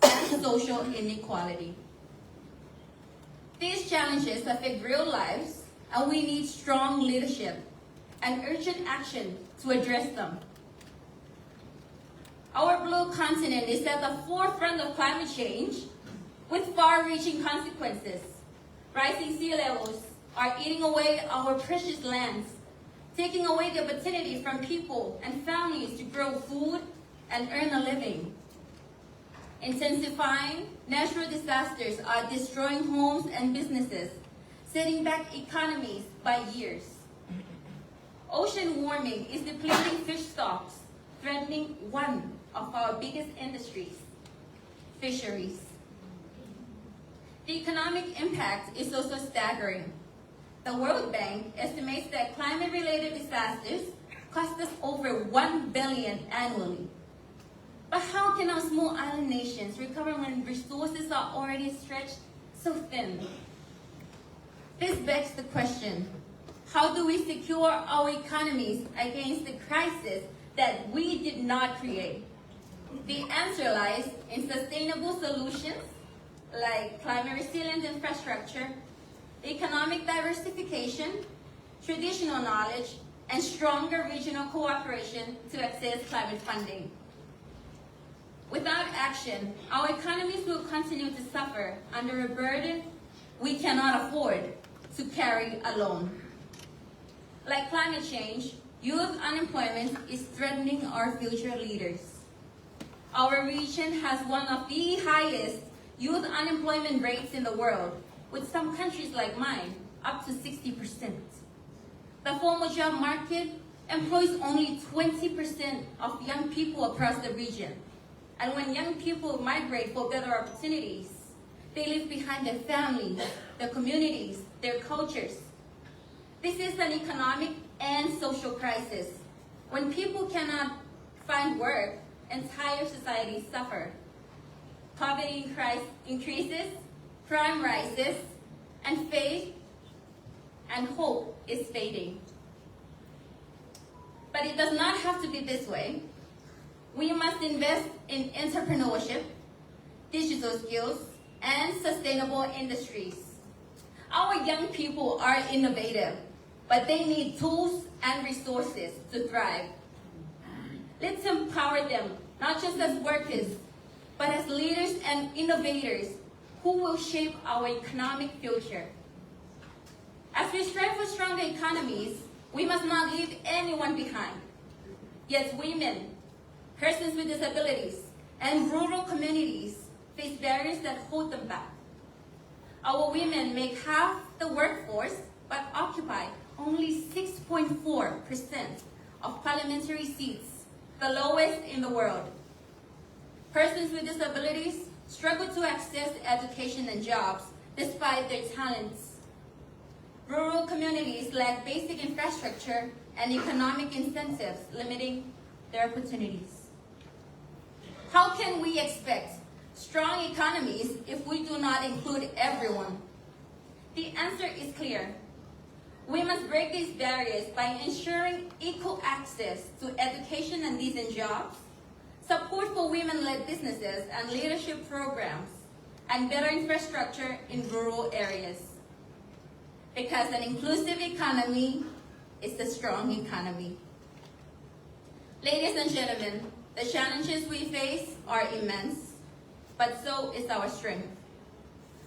and social inequality. These challenges affect real lives, and we need strong leadership and urgent action to address them. Our blue continent is at the forefront of climate change with far-reaching consequences. Rising sea levels are eating away our precious lands, taking away the opportunity from people and families to grow food and earn a living. Intensifying natural disasters are destroying homes and businesses, setting back economies by years. Ocean warming is depleting fish stocks, threatening one of our biggest industries, fisheries. The economic impact is also staggering. The World Bank estimates that climate-related disasters cost us over $1 billion annually. But how can our small island nations recover when resources are already stretched so thin? This begs the question, how do we secure our economies against the crisis that we did not create? The answer lies in sustainable solutions like climate-resilient infrastructure, economic diversification, traditional knowledge, and stronger regional cooperation to access climate funding. Without action, our economies will continue to suffer under a burden we cannot afford to carry alone. Like climate change, youth unemployment is threatening our future leaders. Our region has one of the highest youth unemployment rates in the world, with some countries like mine up to 60%. The formal job market employs only 20% of young people across the region. And when young people migrate for better opportunities, they leave behind their families, their communities, their cultures. This is an economic and social crisis. When people cannot find work, entire societies suffer. Poverty increases, crime rises, and faith and hope is fading. But it does not have to be this way. We must invest in entrepreneurship, digital skills, and sustainable industries. Our young people are innovative, but they need tools and resources to thrive. Let's empower them, not just as workers, but as leaders and innovators who will shape our economic future. As we strive for stronger economies, we must not leave anyone behind. Yet women, persons with disabilities, and rural communities face barriers that hold them back. Our women make half the workforce, but occupy only 6.4% of parliamentary seats, the lowest in the world. Persons with disabilities struggle to access education and jobs despite their talents. Rural communities lack basic infrastructure and economic incentives, limiting their opportunities. How can we expect strong economies if we do not include everyone? The answer is clear. We must break these barriers by ensuring equal access to education and decent jobs, support for women-led businesses and leadership programs, and better infrastructure in rural areas. Because an inclusive economy is a strong economy. Ladies and gentlemen, the challenges we face are immense, but so is our strength.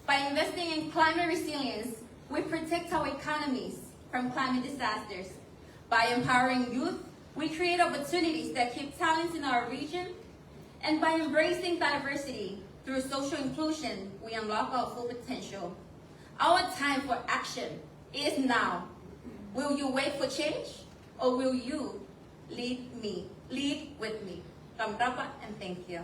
By investing in climate resilience, we protect our economies from climate disasters. By empowering youth, we create opportunities that keep talents in our region. And by embracing diversity through social inclusion, we unlock our full potential. Our time for action is now. Will you wait for change, or will you lead with me? Kamrapa, and thank you.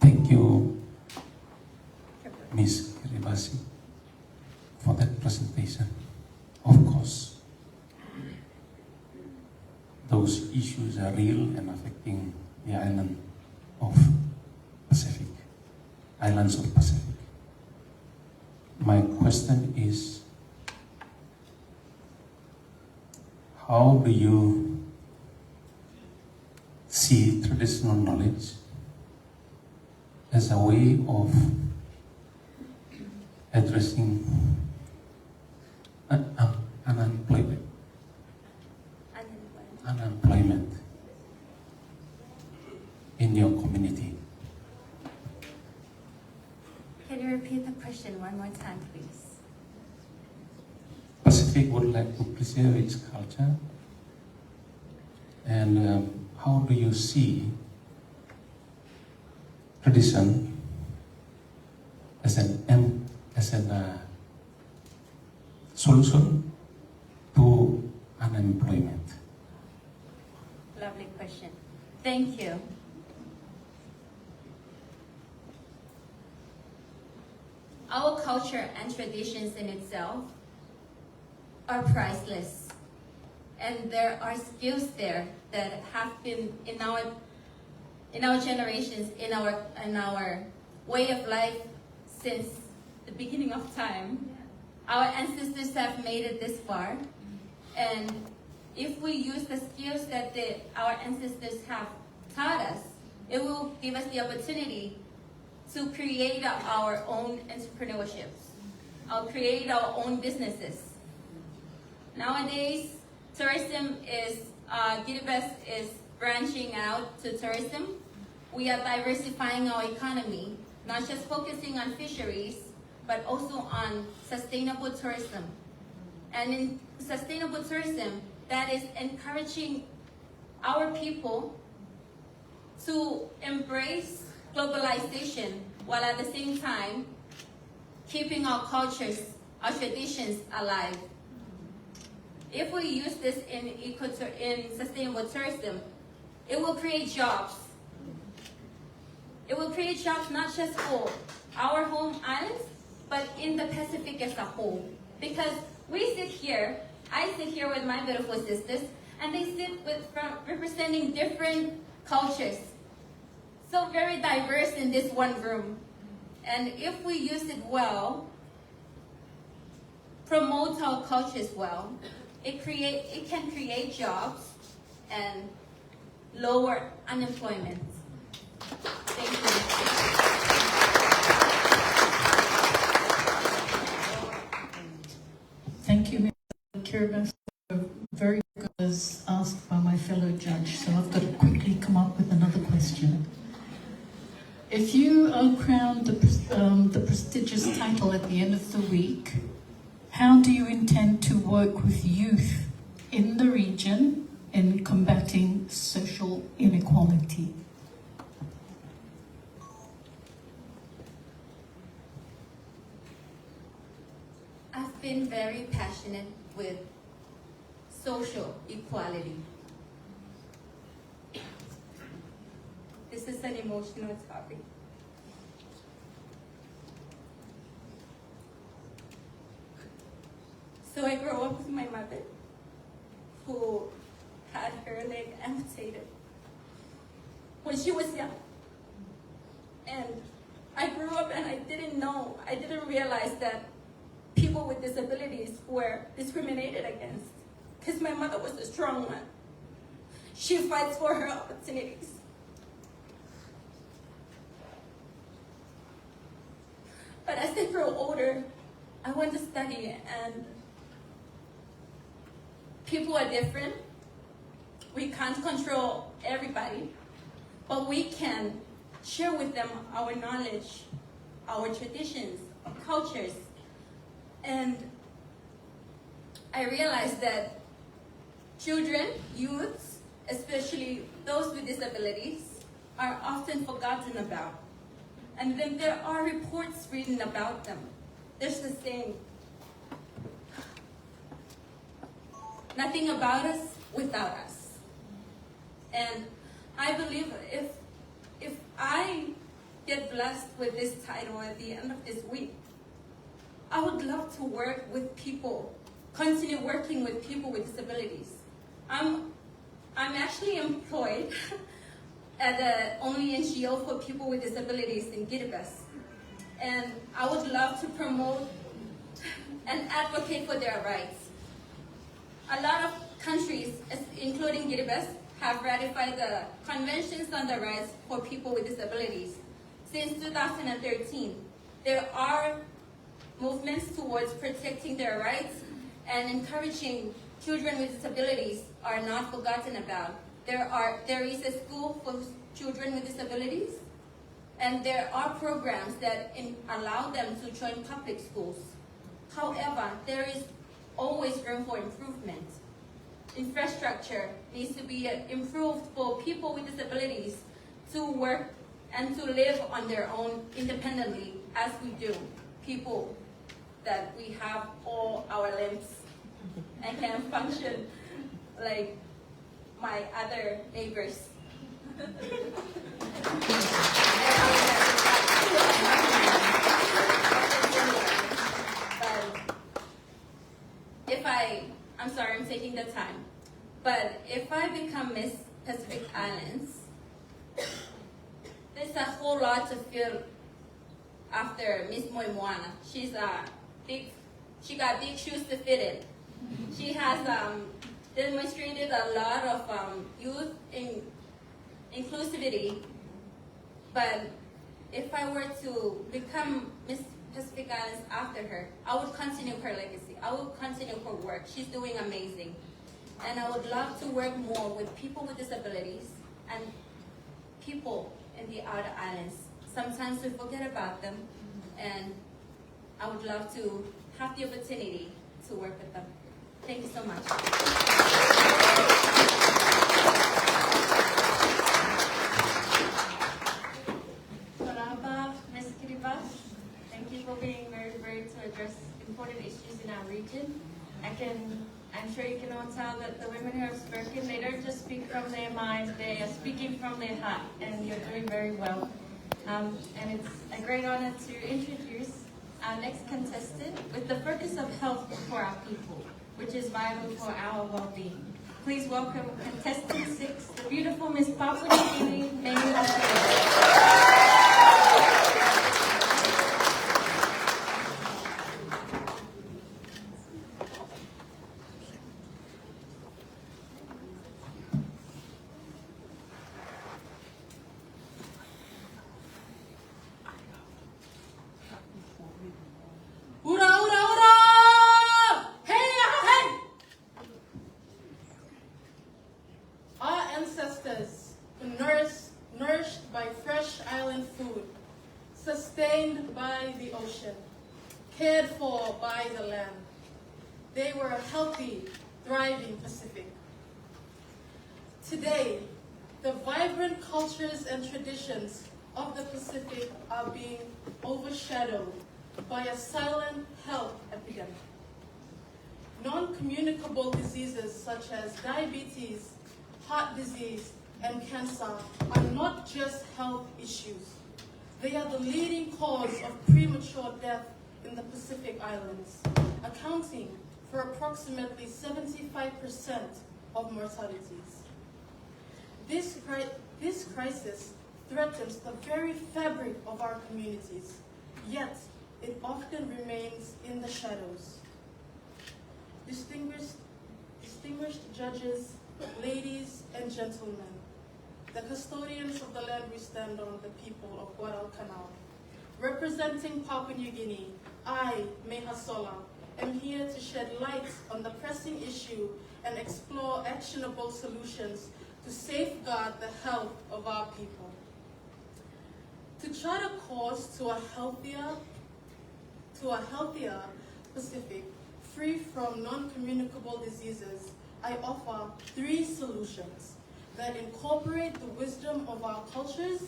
Thank you, Ms. Kiribati, for that presentation. Of course, those issues are real and affecting the islands of Pacific. My question is, how do you see traditional knowledge as a way of addressing unemployment in your community? Can you repeat the question one more time, please? Pacific would like to preserve its culture, and how do you see tradition as a solution to unemployment? Lovely question. Thank you. Our culture and traditions in itself are priceless. And there are skills there that have been in our generations, in our way of life since the beginning of time. Our ancestors have made it this far. And if we use the skills that our ancestors have taught us, it will give us the opportunity to create our own entrepreneurships, create our own businesses. Nowadays, tourism is, Kiribati is branching out to tourism. We are diversifying our economy, not just focusing on fisheries, but also on sustainable tourism. And in sustainable tourism, that is encouraging our people to embrace globalization while at the same time keeping our cultures, our traditions alive. If we use this in sustainable tourism, it will create jobs. It will create jobs not just for our home islands, but in the Pacific as a whole. Because we sit here, I sit here with my beautiful sisters, and they sit representing different cultures. So very diverse in this one room. And if we use it well, promote our cultures well, it can create jobs and lower unemployment. Thank you. Thank you, Mr. Kiribati. Very good as asked by my fellow judge, so I've got to quickly come up with another question. If you are crowned the prestigious title at the end of the week, how do you intend to work with youth in the region in combating social inequality? I've been very passionate with social equality. This is an emotional topic. So I grew up with my mother, who had her leg amputated when she was young. And I grew up and I didn't realize that people with disabilities were discriminated against, because my mother was a strong one. She fights for her opportunities. But as I grew older, I went to study, and people are different. We can't control everybody, but we can share with them our knowledge, our traditions, our cultures. And I realized that Children, youths, especially those with disabilities, are often forgotten about. And then there are reports written about them. There's the saying, nothing about us without us. And I believe if I get blessed with this title at the end of this week, I would love to work with people, continue working with people with disabilities. I'm actually employed at the only NGO for people with disabilities in Kiribati. And I would love to promote and advocate for their rights. A lot of countries, including Kiribati, have ratified the Conventions on the Rights for People with Disabilities. Since 2013, there are movements towards protecting their rights and encouraging children with disabilities are not forgotten about. There is a school for children with disabilities, and there are programs that allow them to join public schools. However, there is always room for improvement. Infrastructure needs to be improved for people with disabilities to work and to live on their own independently, as we do, people that we have all our limbs and can function like my other neighbors. I'm sorry, I'm taking the time, but if I become Miss Pacific Islands, there's a whole lot to feel after Miss Moimoana. She got big shoes to fit in. She has demonstrated a lot of youth inclusivity, but if I were to become Miss Pacific Islands after her, I would continue her legacy. I would continue her work. She's doing amazing. And I would love to work more with people with disabilities and people in the outer islands. Sometimes we forget about them, and I would love to have the opportunity to work with them. Thank you so much. Marhaba, Ms. Kiribati. Thank you for being very brave to address important issues in our region. I'm sure you can all tell that the women who have spoken, they don't just speak from their minds, they are speaking from their heart, and you're doing very well. And it's a great honor to introduce our next contestant with the focus of health for our people, which is vital for our well-being. Please welcome contestant 6, the beautiful Miss Papua New Guinea, Mary Hopkins. Sustained by the ocean, cared for by the land. They were a healthy, thriving Pacific. Today, the vibrant cultures and traditions of the Pacific are being overshadowed by a silent health epidemic. Non-communicable diseases such as diabetes, heart disease, and cancer are not just health issues. They are the leading cause of premature death in the Pacific Islands, accounting for approximately 75% of mortalities. This crisis threatens the very fabric of our communities, yet it often remains in the shadows. Distinguished judges, ladies and gentlemen, the custodians of the land we stand on, the people of Guadalcanal. Representing Papua New Guinea, I, Meha Sola, am here to shed light on the pressing issue and explore actionable solutions to safeguard the health of our people. To chart a course to a healthier Pacific, free from non-communicable diseases, I offer 3 solutions that incorporate the wisdom of our cultures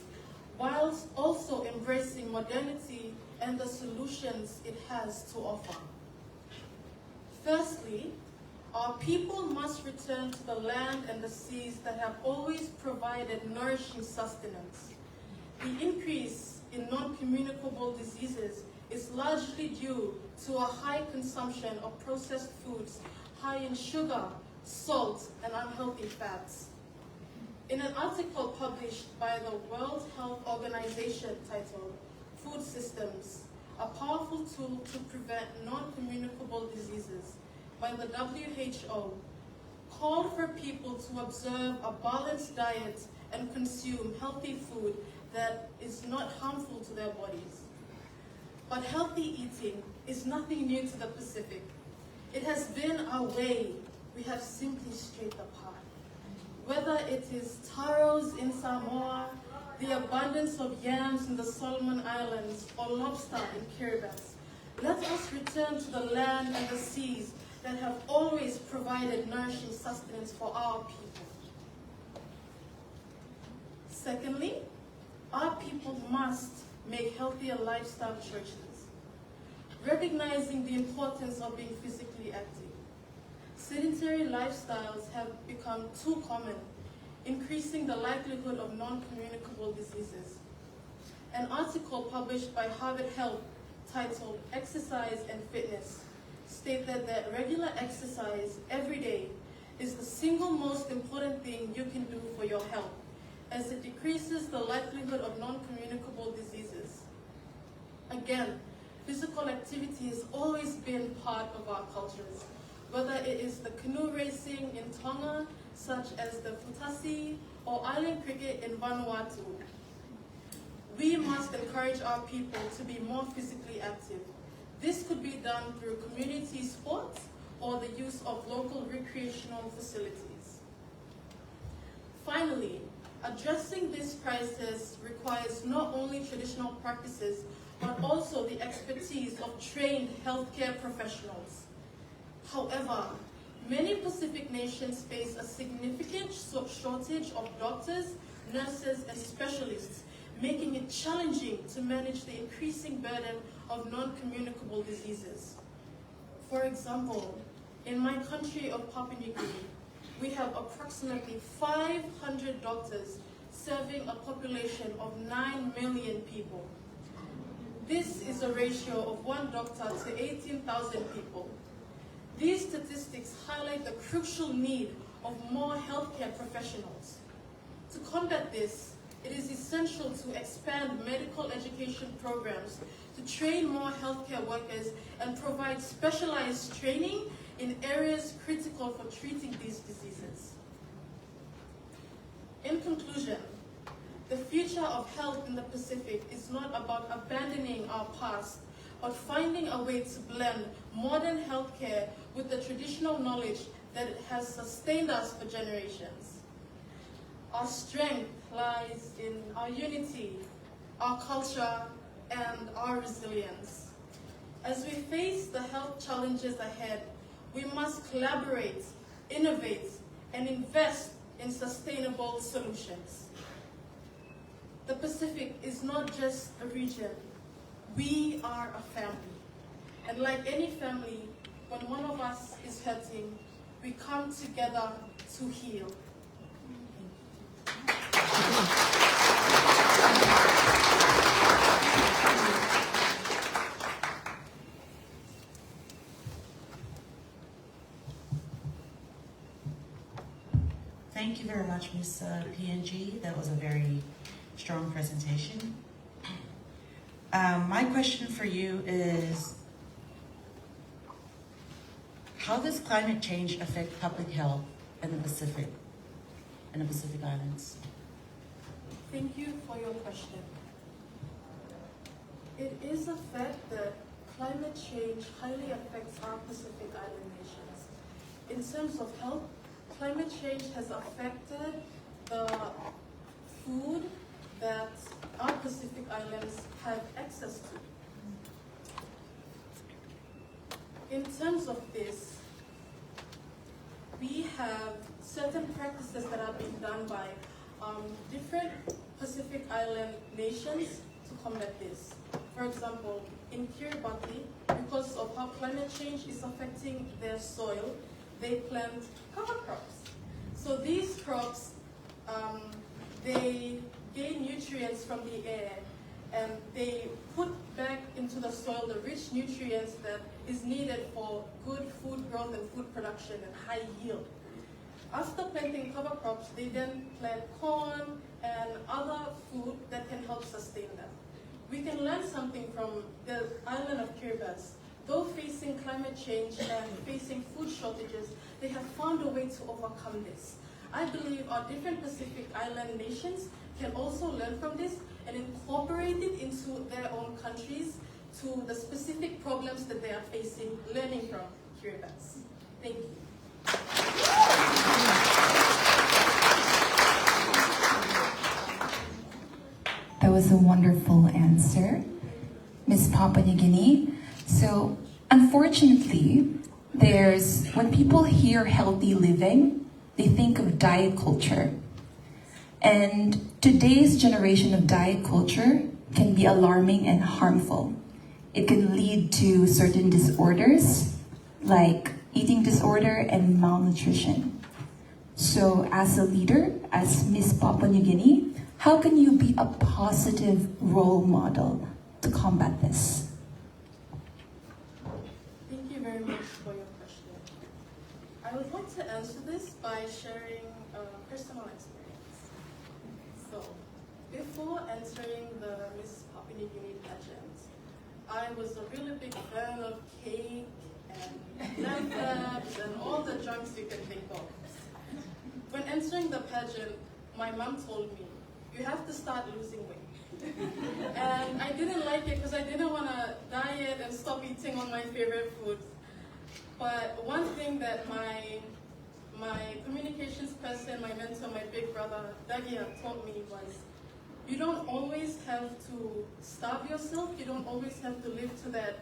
whilst also embracing modernity and the solutions it has to offer. Firstly, our people must return to the land and the seas that have always provided nourishing sustenance. The increase in non-communicable diseases is largely due to a high consumption of processed foods high in sugar, salt, and unhealthy fats. In an article published by the World Health Organization titled Food Systems, a powerful tool to prevent non-communicable diseases, by the WHO, called for people to observe a balanced diet and consume healthy food that is not harmful to their bodies. But healthy eating is nothing new to the Pacific. It has been our way we have simply strayed apart. Whether it is taros in Samoa, the abundance of yams in the Solomon Islands, or lobster in Kiribati, let us return to the land and the seas that have always provided nourishing sustenance for our people. Secondly, our people must make healthier lifestyle choices, recognizing the importance of being physically active. Sedentary lifestyles have become too common, increasing the likelihood of non-communicable diseases. An article published by Harvard Health titled Exercise and Fitness stated that regular exercise every day is the single most important thing you can do for your health, as it decreases the likelihood of non-communicable diseases. Again, physical activity has always been part of our cultures, whether it is the canoe racing in Tonga, such as the futasi, or island cricket in Vanuatu. We must encourage our people to be more physically active. This could be done through community sports or the use of local recreational facilities. Finally, addressing this crisis requires not only traditional practices, but also the expertise of trained healthcare professionals. However, many Pacific nations face a significant shortage of doctors, nurses, and specialists, making it challenging to manage the increasing burden of non-communicable diseases. For example, in my country of Papua New Guinea, we have approximately 500 doctors serving a population of 9 million people. This is a ratio of 1 doctor to 18,000 people. These statistics highlight the crucial need of more healthcare professionals. To combat this, it is essential to expand medical education programs to train more healthcare workers and provide specialized training in areas critical for treating these diseases. In conclusion, the future of health in the Pacific is not about abandoning our past, but finding a way to blend modern healthcare with the traditional knowledge that has sustained us for generations. Our strength lies in our unity, our culture, and our resilience. As we face the health challenges ahead, we must collaborate, innovate, and invest in sustainable solutions. The Pacific is not just a region. We are a family. And like any family, when one of us is hurting, we come together to heal. Thank you very much, Ms. PNG. That was a very strong presentation. My question for you is, how does climate change affect public health in the Pacific Islands? Thank you for your question. It is a fact that climate change highly affects our Pacific Island nations. In terms of health, climate change has affected the food that our Pacific Islands have access to. In terms of this, we have certain practices that are being done by different Pacific Island nations to combat this. For example, in Kiribati, because of how climate change is affecting their soil, they plant cover crops. So these crops, they gain nutrients from the air, and they put back into the soil the rich nutrients that is needed for good food growth and food production and high yield. After planting cover crops, they then plant corn and other food that can help sustain them. We can learn something from the island of Kiribati. Though facing climate change and facing food shortages, they have found a way to overcome this. I believe our different Pacific Island nations can also learn from this and incorporate it into their own countries to the specific problems that they are facing, learning from Kiribati. Thank you. That was a wonderful answer, Miss Papua New Guinea. So, unfortunately, when people hear healthy living, they think of diet culture. And today's generation of diet culture can be alarming and harmful. It can lead to certain disorders like eating disorder and malnutrition. So as a leader, as Miss Papua New Guinea, how can you be a positive role model to combat this? Thank you very much for your question. I would like to answer this by sharing a personal experience. So, before entering the Miss Papua New Guinea pageant, I was a really big fan of cake and lamb flaps and all the junks you can think of. When entering the pageant, my mom told me, you have to start losing weight. And I didn't like it because I didn't want to diet and stop eating all my favorite foods. But one thing that my communications person, my mentor, my big brother, Dagia, taught me was, you don't always have to starve yourself. You don't always have to live to that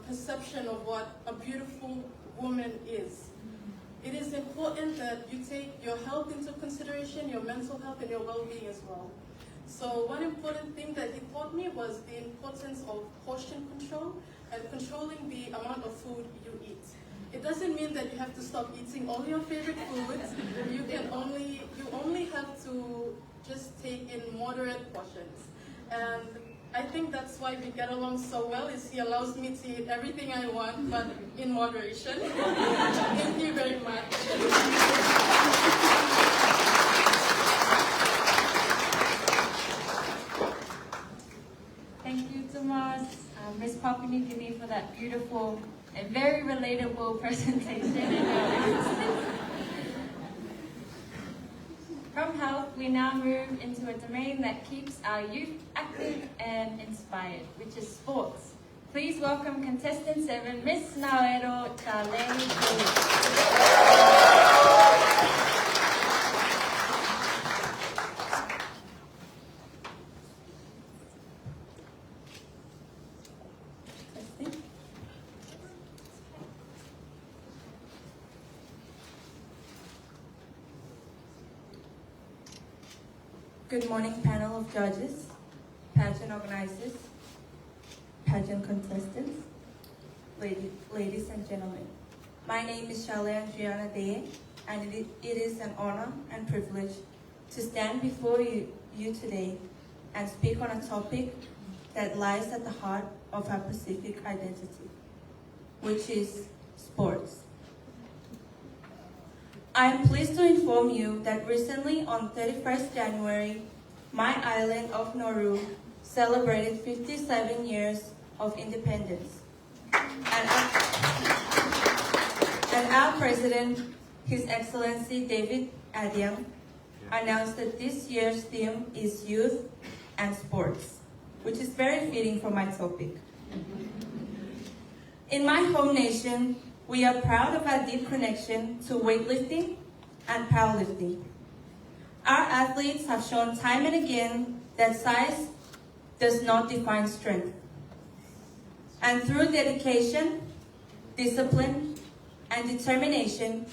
perception of what a beautiful woman is. It is important that you take your health into consideration, your mental health and your well-being as well. So one important thing that he taught me was the importance of portion control and controlling the amount of food you eat. It doesn't mean that you have to stop eating all your favorite foods. You only have to just take in moderate portions. And I think that's why we get along so well, is he allows me to eat everything I want, but in moderation. Thank you very much. Thank you, Tomas, Miss Papua New Guinea, for that beautiful and very relatable presentation. From health, we now move into a domain that keeps our youth active and inspired, which is sports. Please welcome contestant 7, Miss Naoero Chale. Good morning, panel of judges, pageant organizers, pageant contestants, ladies and gentlemen. My name is Shale Andriana Day, and it is an honor and privilege to stand before you today and speak on a topic that lies at the heart of our Pacific identity, which is sports. I am pleased to inform you that recently on 31st January, my island of Nauru celebrated 57 years of independence. And our president, His Excellency David Adiang, announced that this year's theme is youth and sports, which is very fitting for my topic. In my home nation, we are proud of our deep connection to weightlifting and powerlifting. Our athletes have shown time and again that size does not define strength. And through dedication, discipline, and determination,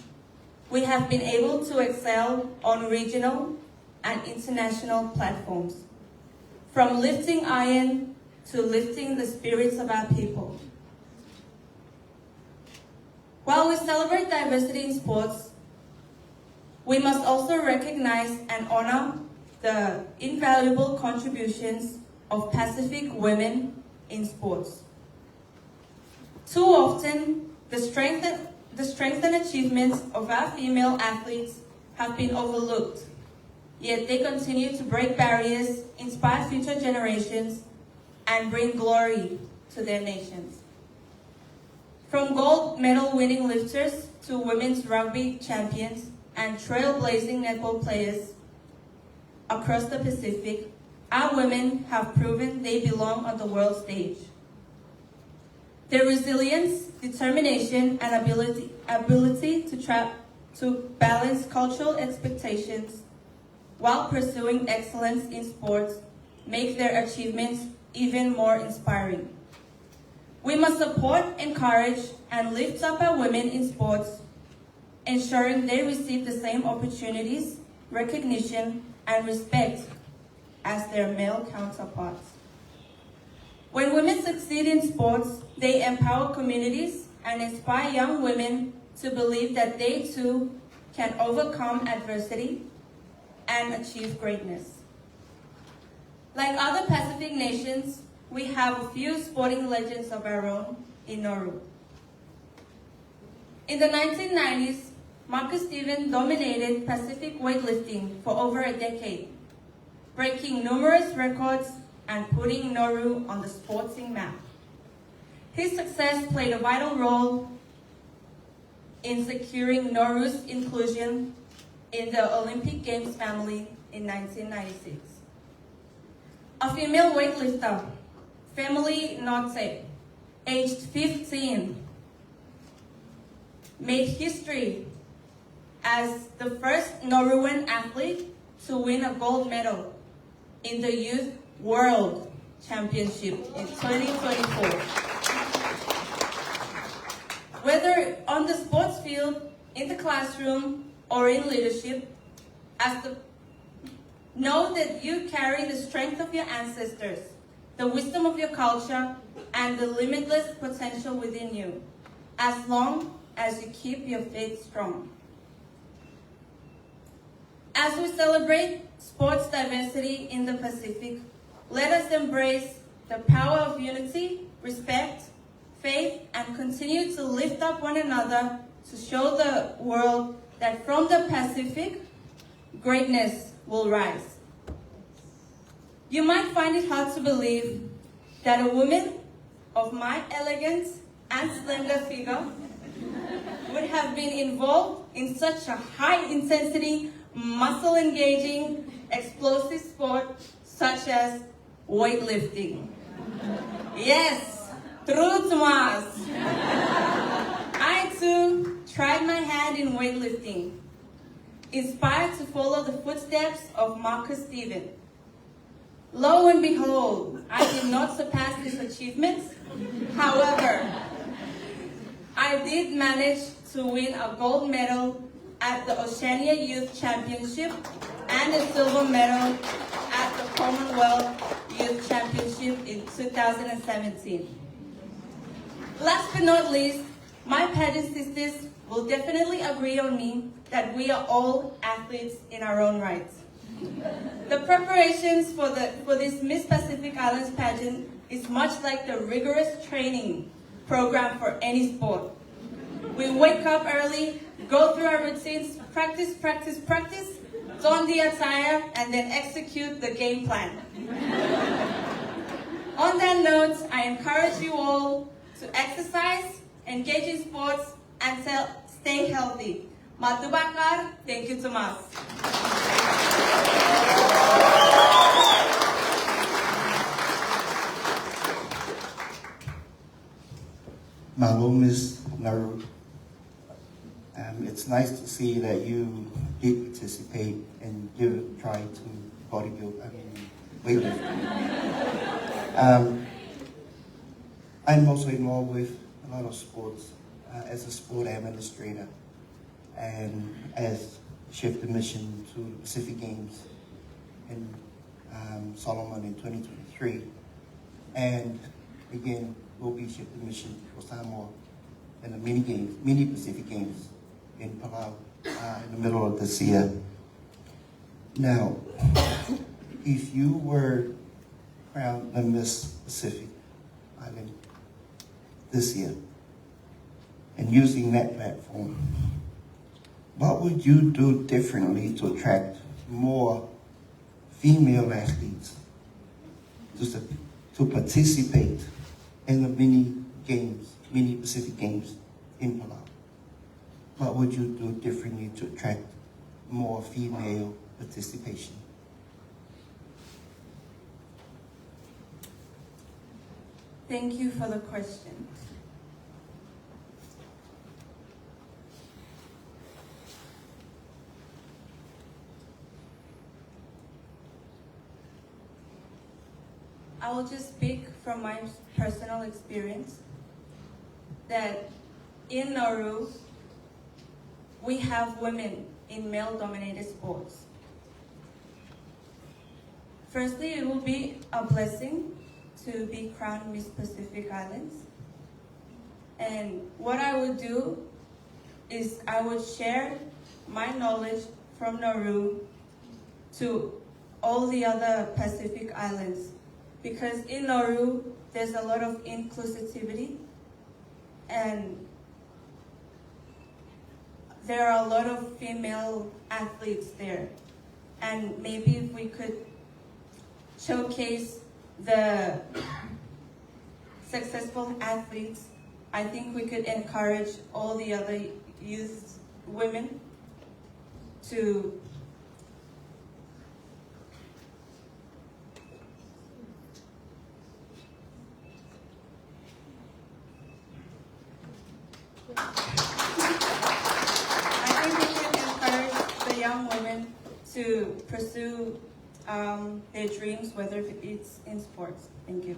we have been able to excel on regional and international platforms, from lifting iron to lifting the spirits of our people. While we celebrate diversity in sports, we must also recognize and honor the invaluable contributions of Pacific women in sports. Too often, the strength and achievements of our female athletes have been overlooked, yet they continue to break barriers, inspire future generations, and bring glory to their nations. From gold medal winning lifters to women's rugby champions and trailblazing netball players across the Pacific, our women have proven they belong on the world stage. Their resilience, determination, and ability to balance cultural expectations while pursuing excellence in sports make their achievements even more inspiring. We must support, encourage, and lift up our women in sports, ensuring they receive the same opportunities, recognition, and respect as their male counterparts. When women succeed in sports, they empower communities and inspire young women to believe that they too can overcome adversity and achieve greatness. Like other Pacific nations, we have a few sporting legends of our own in Nauru. In the 1990s, Marcus Stephen dominated Pacific weightlifting for over a decade, breaking numerous records and putting Nauru on the sporting map. His success played a vital role in securing Nauru's inclusion in the Olympic Games family in 1996. A female weightlifter, Family Notse, aged 15, made history as the first Nauruan athlete to win a gold medal in the Youth World Championship in 2024. Whether on the sports field, in the classroom, or in leadership, know that you carry the strength of your ancestors, the wisdom of your culture, and the limitless potential within you, as long as you keep your faith strong. As we celebrate sports diversity in the Pacific, let us embrace the power of unity, respect, faith, and continue to lift up one another to show the world that from the Pacific, greatness will rise. You might find it hard to believe that a woman of my elegance and slender figure would have been involved in such a high-intensity, muscle-engaging, explosive sport such as weightlifting. Yes, true, Tomas. I too tried my hand in weightlifting, inspired to follow the footsteps of Marcus Stephen. Lo and behold, I did not surpass his achievements. However, I did manage to win a gold medal at the Oceania Youth Championship and a silver medal at the Commonwealth Youth Championship in 2017. Last but not least, my pageant sisters will definitely agree on me that we are all athletes in our own rights. The preparations for this Miss Pacific Islands pageant is much like the rigorous training program for any sport. We wake up early, go through our routines, practice, don the attire, and then execute the game plan. On that note, I encourage you all to exercise, engage in sports, and stay healthy. Matubakar, thank you, Tomas. Malo, Ms. Nauru. It's nice to see that you did participate and try to weightlifting. I'm also involved with a lot of sports as a sport administrator. and as shift the mission to the Pacific Games in Solomon in 2023. And again, we'll be shift the mission for Samoa in the mini Pacific Games in Palau in the middle of this year. Now, if you were crowned the Miss Pacific Island this year, and using that platform, what would you do differently to attract more female athletes to participate in the mini Pacific Games in Palau? What would you do differently to attract more female participation? Thank you for the question. I will just speak from my personal experience that in Nauru, we have women in male-dominated sports. Firstly, it will be a blessing to be crowned Miss Pacific Islands. And what I would do is I would share my knowledge from Nauru to all the other Pacific Islands. Because in Nauru, there's a lot of inclusivity, and there are a lot of female athletes there. And maybe if we could showcase the successful athletes, I think we could encourage all the other youth women to young women to pursue their dreams, whether it's in sports. Thank you.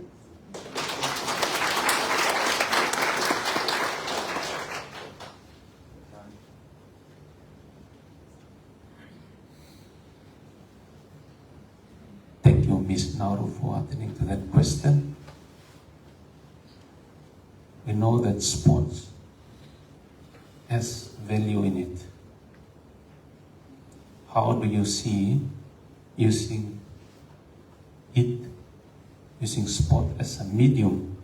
Thank you, Ms. Nauru, for attending to that question. We know that sports has value in it. How do you see using sport as a medium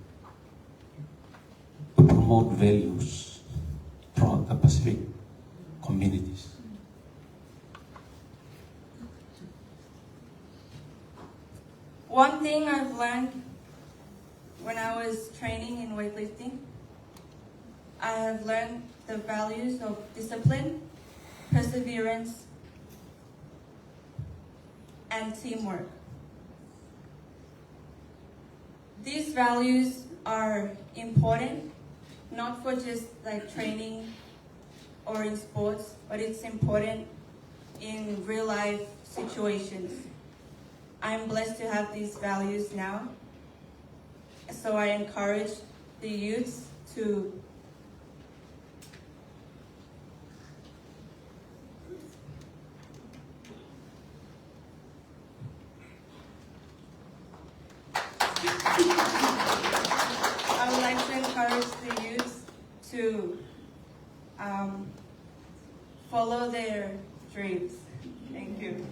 to promote values throughout the Pacific communities? One thing I've learned when I was training in weightlifting, I have learned the values of discipline, perseverance, and teamwork. These values are important, not for just like training or in sports, but it's important in real life situations. I'm blessed to have these values now, so I encourage the youths to I would like to encourage the youth to follow their dreams. Thank you.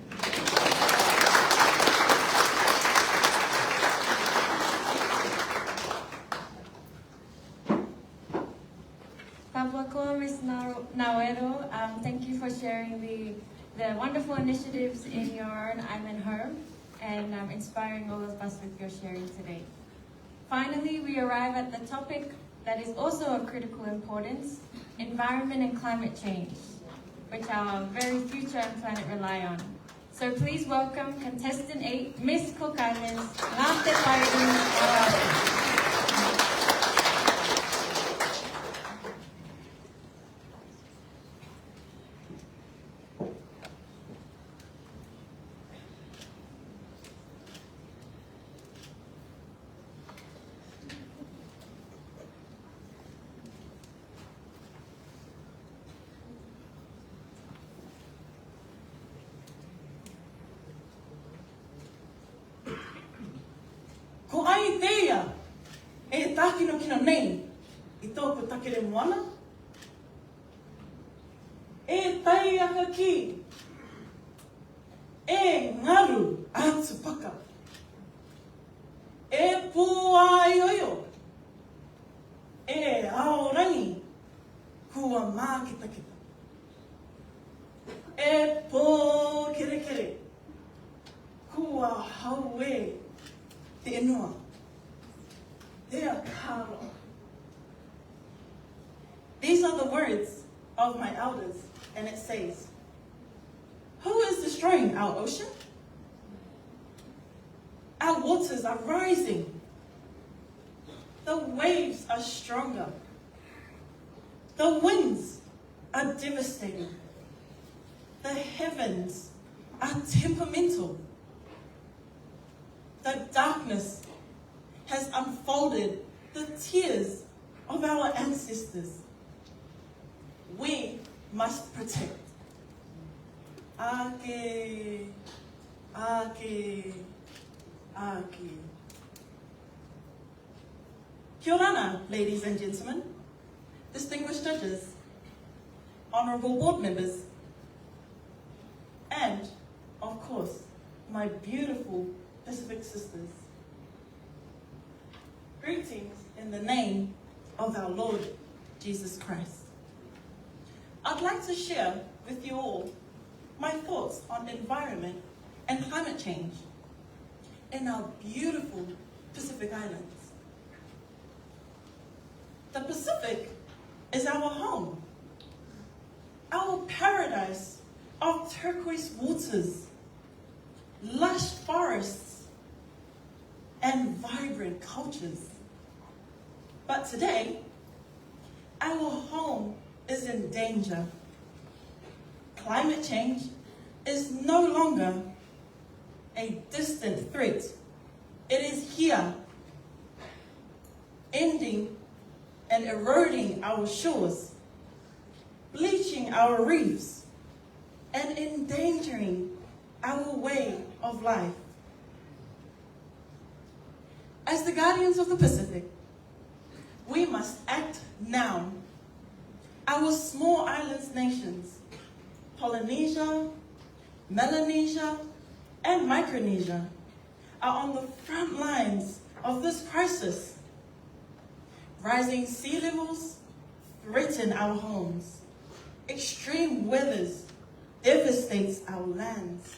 Pablo, Ms. Nauero, thank you for sharing the wonderful initiatives in your I'm and Her, and inspiring all of us with your sharing today. Finally, we arrive at the topic that is also of critical importance, environment and climate change, which our very future and planet rely on. So please welcome contestant 8, Miss Cook Islands, Ngāte Whairu. teia, e tākino kino nei, I tōku takere moana. E tai aka ki, e ngaru atu paka. E pū ai oio, e aorangi kua mākita kita. E pō kere kere, kua haue te inua, te akaro. These are the words of my elders, and it says, who is destroying our ocean? Our waters are rising. The waves are stronger. The winds are devastating. The heavens are temperamental. The darkness has unfolded the tears of our ancestors. We must protect. Ake, ake, ake. Kia ora, ladies and gentlemen, distinguished judges, honorable board members, and, of course, my beautiful Pacific sisters. Greetings in the name of our Lord Jesus Christ. I'd like to share with you all my thoughts on environment and climate change in our beautiful Pacific Islands. The Pacific is our home, our paradise of turquoise waters, lush forests, and vibrant cultures. But today, our home is in danger. Climate change is no longer a distant threat. It is here, ending and eroding our shores, bleaching our reefs, and endangering our way of life. As the guardians of the Pacific, we must act now. Our small islands nations, Polynesia, Melanesia, and Micronesia, are on the front lines of this crisis. Rising sea levels threaten our homes. Extreme weathers devastates our lands.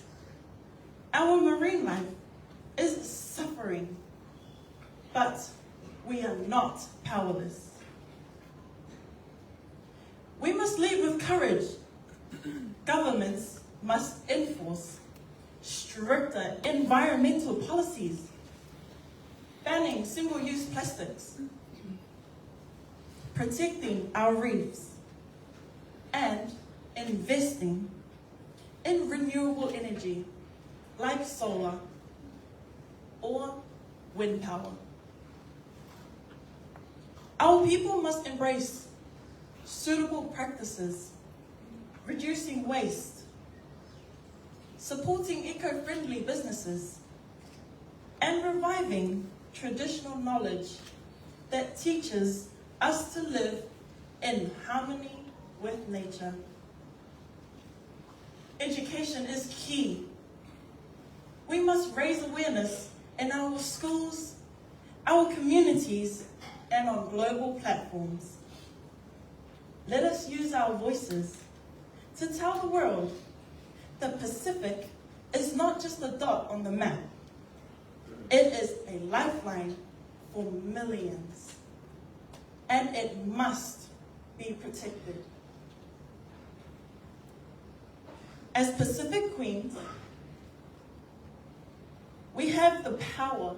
Our marine life is suffering, but we are not powerless. We must lead with courage. Governments must enforce stricter environmental policies, banning single-use plastics, protecting our reefs, and investing in renewable energy like solar or wind power. Our people must embrace suitable practices, reducing waste, supporting eco-friendly businesses, and reviving traditional knowledge that teaches us to live in harmony with nature. Education is key. We must raise awareness in our schools, our communities, and on global platforms. Let us use our voices to tell the world the Pacific is not just a dot on the map. It is a lifeline for millions, and it must be protected. As Pacific Queens, we have the power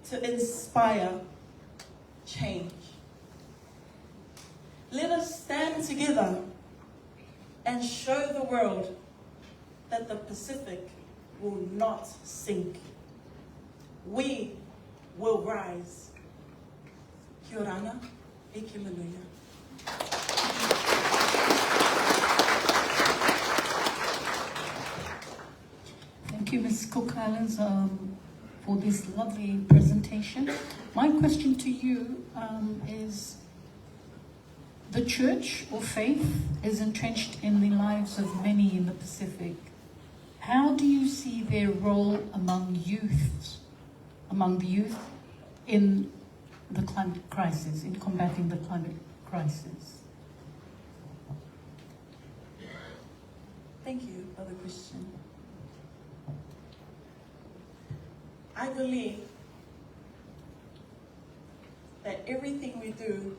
to inspire change. Let us stand together and show the world that the Pacific will not sink. We will rise. Kia ora, e ke manuia. Thank you, Ms. Cook Islands, for this lovely presentation. My question to you is, the church or faith is entrenched in the lives of many in the Pacific. How do you see their role among the youth in the climate crisis, in combating the climate crisis? Thank you for the question. I believe that everything we do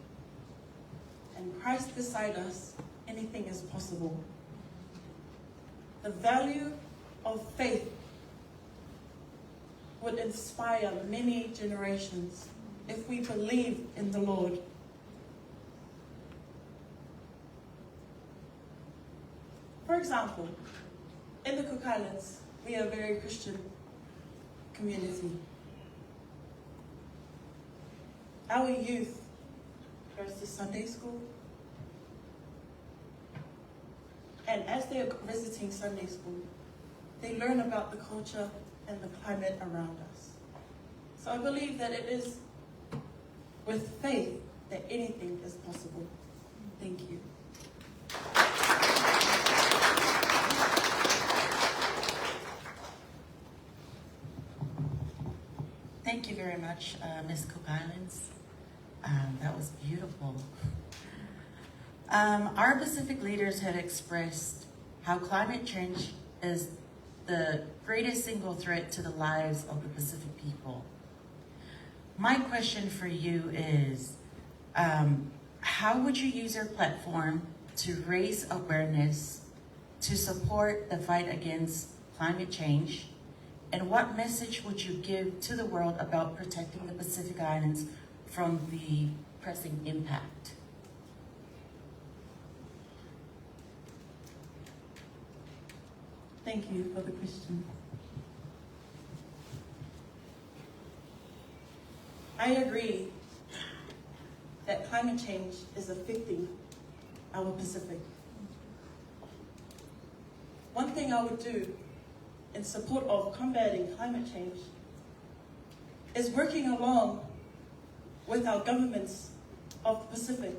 and Christ beside us, anything is possible. The value of faith would inspire many generations if we believe in the Lord. For example, in the Cook Islands, we are a very Christian community. Our youth goes to Sunday school, and as they're visiting Sunday school, they learn about the culture and the climate around us. So I believe that it is with faith that anything is possible. Thank you. Thank you very much, Ms. Cook Islands. That was beautiful. Our Pacific leaders had expressed how climate change is the greatest single threat to the lives of the Pacific people. My question for you is, how would you use your platform to raise awareness to support the fight against climate change? And what message would you give to the world about protecting the Pacific Islands from the pressing impact? Thank you for the question. I agree that climate change is affecting our Pacific. One thing I would do in support of combating climate change is working along with our governments of the Pacific,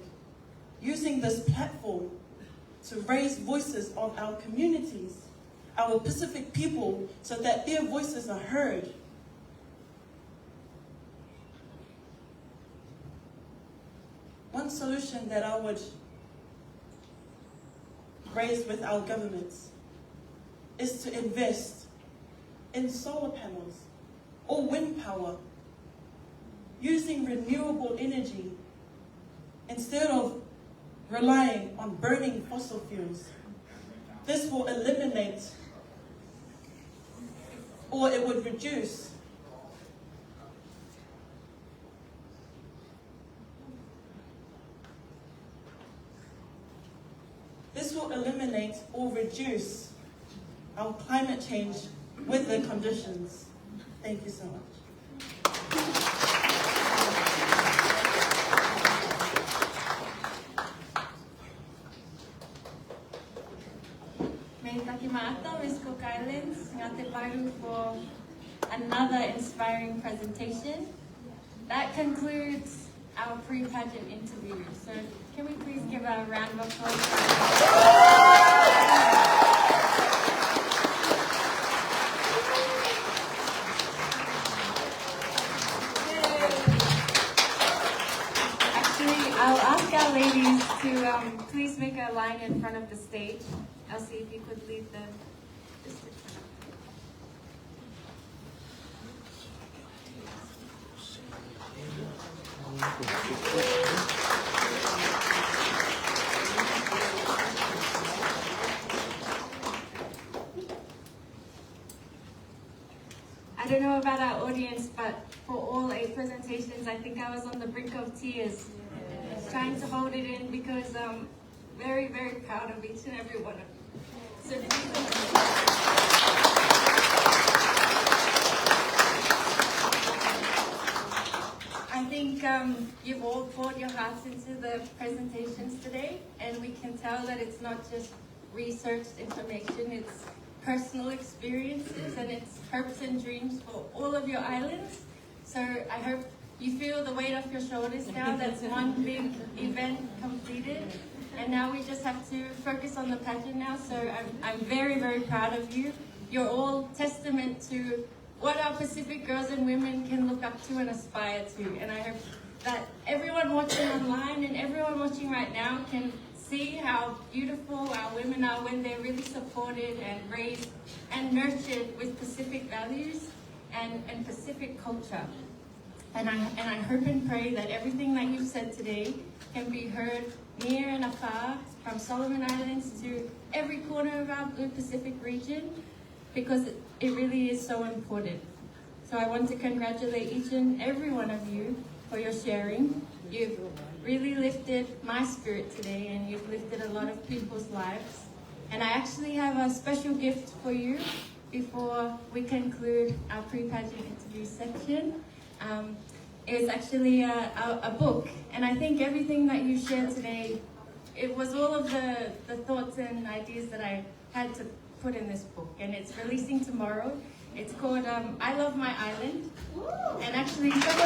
using this platform to raise voices of our communities, our Pacific people, so that their voices are heard. One solution that I would raise with our governments is to invest in solar panels or wind power, using renewable energy instead of relying on burning fossil fuels. This will eliminate, or it would reduce, or reduce our climate change weather conditions. Thank you so much. May Takimata, Ms. Cook Islands, Ngate Paru for another inspiring presentation. That concludes our pre-pageant interview. So can we please give a round of applause? I'll ask our ladies to please make a line in front of the stage. Elsie, if you could lead the district. I don't know about our audience, but for all 8 presentations, I think I was on the brink of tears. Trying to hold it in because I'm very, very proud of each and every one of you. So I think you've all poured your hearts into the presentations today, and we can tell that it's not just researched information, it's personal experiences, and it's hopes and dreams for all of your islands. So I hope you feel the weight off your shoulders now. That's one big event completed. And now we just have to focus on the pageant now. So I'm very, very proud of you. You're all testament to what our Pacific girls and women can look up to and aspire to. And I hope that everyone watching online and everyone watching right now can see how beautiful our women are when they're really supported and raised and nurtured with Pacific values and Pacific culture. And I hope and pray that everything that you've said today can be heard near and afar, from Solomon Islands to every corner of our Blue Pacific region, because it really is so important. So I want to congratulate each and every one of you for your sharing. You've really lifted my spirit today, and you've lifted a lot of people's lives. And I actually have a special gift for you before we conclude our pre-pageant interview section. It's actually a book, and I think everything that you shared today, it was all of the thoughts and ideas that I had to put in this book, and it's releasing tomorrow. It's called I Love My Island, and actually some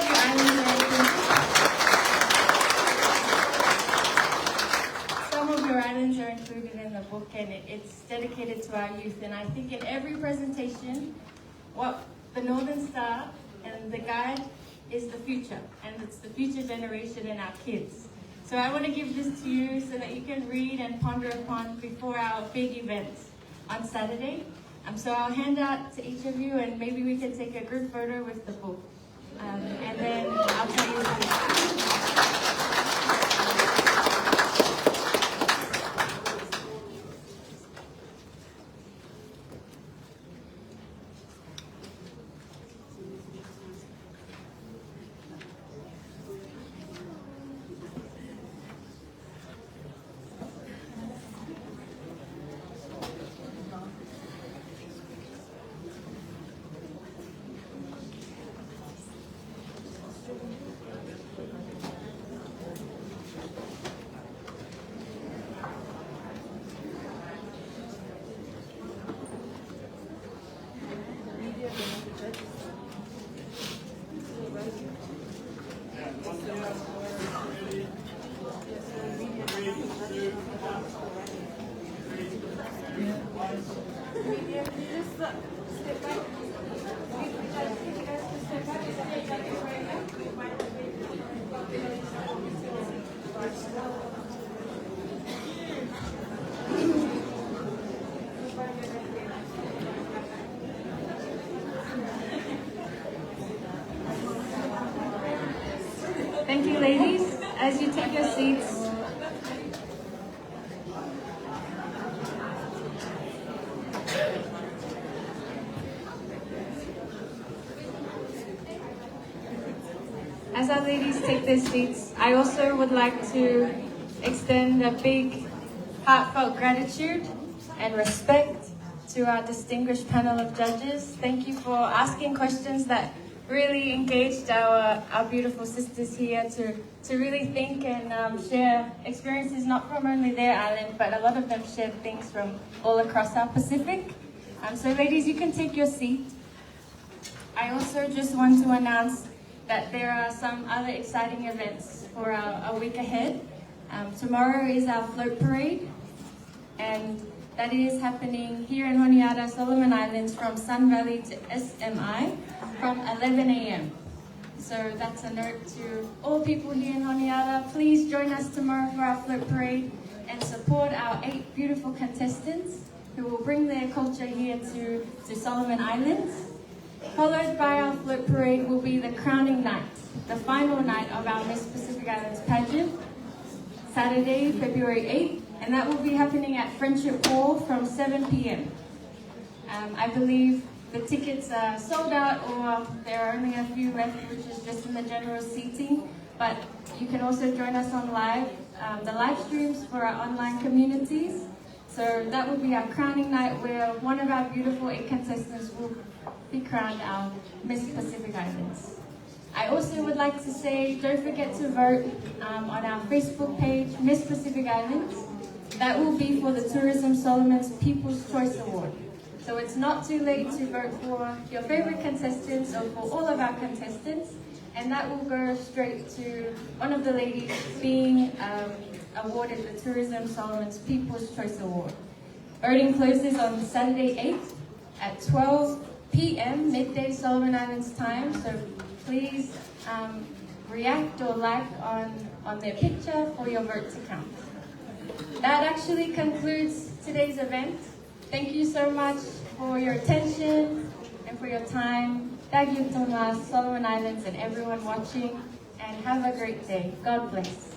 of your islands are included in the book, and it's dedicated to our youth. And I think in every presentation, what the Northern Star and the guide is the future, and it's the future generation and our kids. So I want to give this to you so that you can read and ponder upon before our big event on Saturday. So I'll hand out to each of you, and maybe we can take a group photo with the book. And then I'll tell you Thank you, ladies. As you take your seats, as our ladies take their seats, I also would like to extend a big heartfelt gratitude and respect to our distinguished panel of judges. Thank you for asking questions that really engaged our beautiful sisters here to really think and share experiences not from only their island, but a lot of them shared things from all across our Pacific. So ladies, you can take your seat. I also just want to announce that there are some other exciting events for our week ahead. Tomorrow is our float parade, and that is happening here in Honiara, Solomon Islands, from Sun Valley to SMI from 11 a.m. So that's a note to all people here in Honiara. Please join us tomorrow for our float parade and support our 8 beautiful contestants who will bring their culture here to Solomon Islands. Followed by our float parade will be the crowning night, the final night of our Miss Pacific Islands pageant, Saturday, February 8th, and that will be happening at Friendship Hall from 7 p.m. I believe the tickets are sold out, or there are only a few left, which is just in the general seating, but you can also join us on the live streams for our online communities. So that will be our crowning night, where one of our beautiful 8 contestants will be crowned our Miss Pacific Islands. I also would like to say, don't forget to vote on our Facebook page, Miss Pacific Islands. That will be for the Tourism Solomon's People's Choice Award. So it's not too late to vote for your favorite contestants or for all of our contestants, and that will go straight to one of the ladies being awarded the Tourism Solomon's People's Choice Award. Voting closes on Saturday 8th at 12 p.m. midday Solomon Islands time, so please react or like on their picture for your vote to count. That actually concludes today's event. Thank you so much for your attention and for your time. Thank you, Solomon Islands and everyone watching, and have a great day. God bless.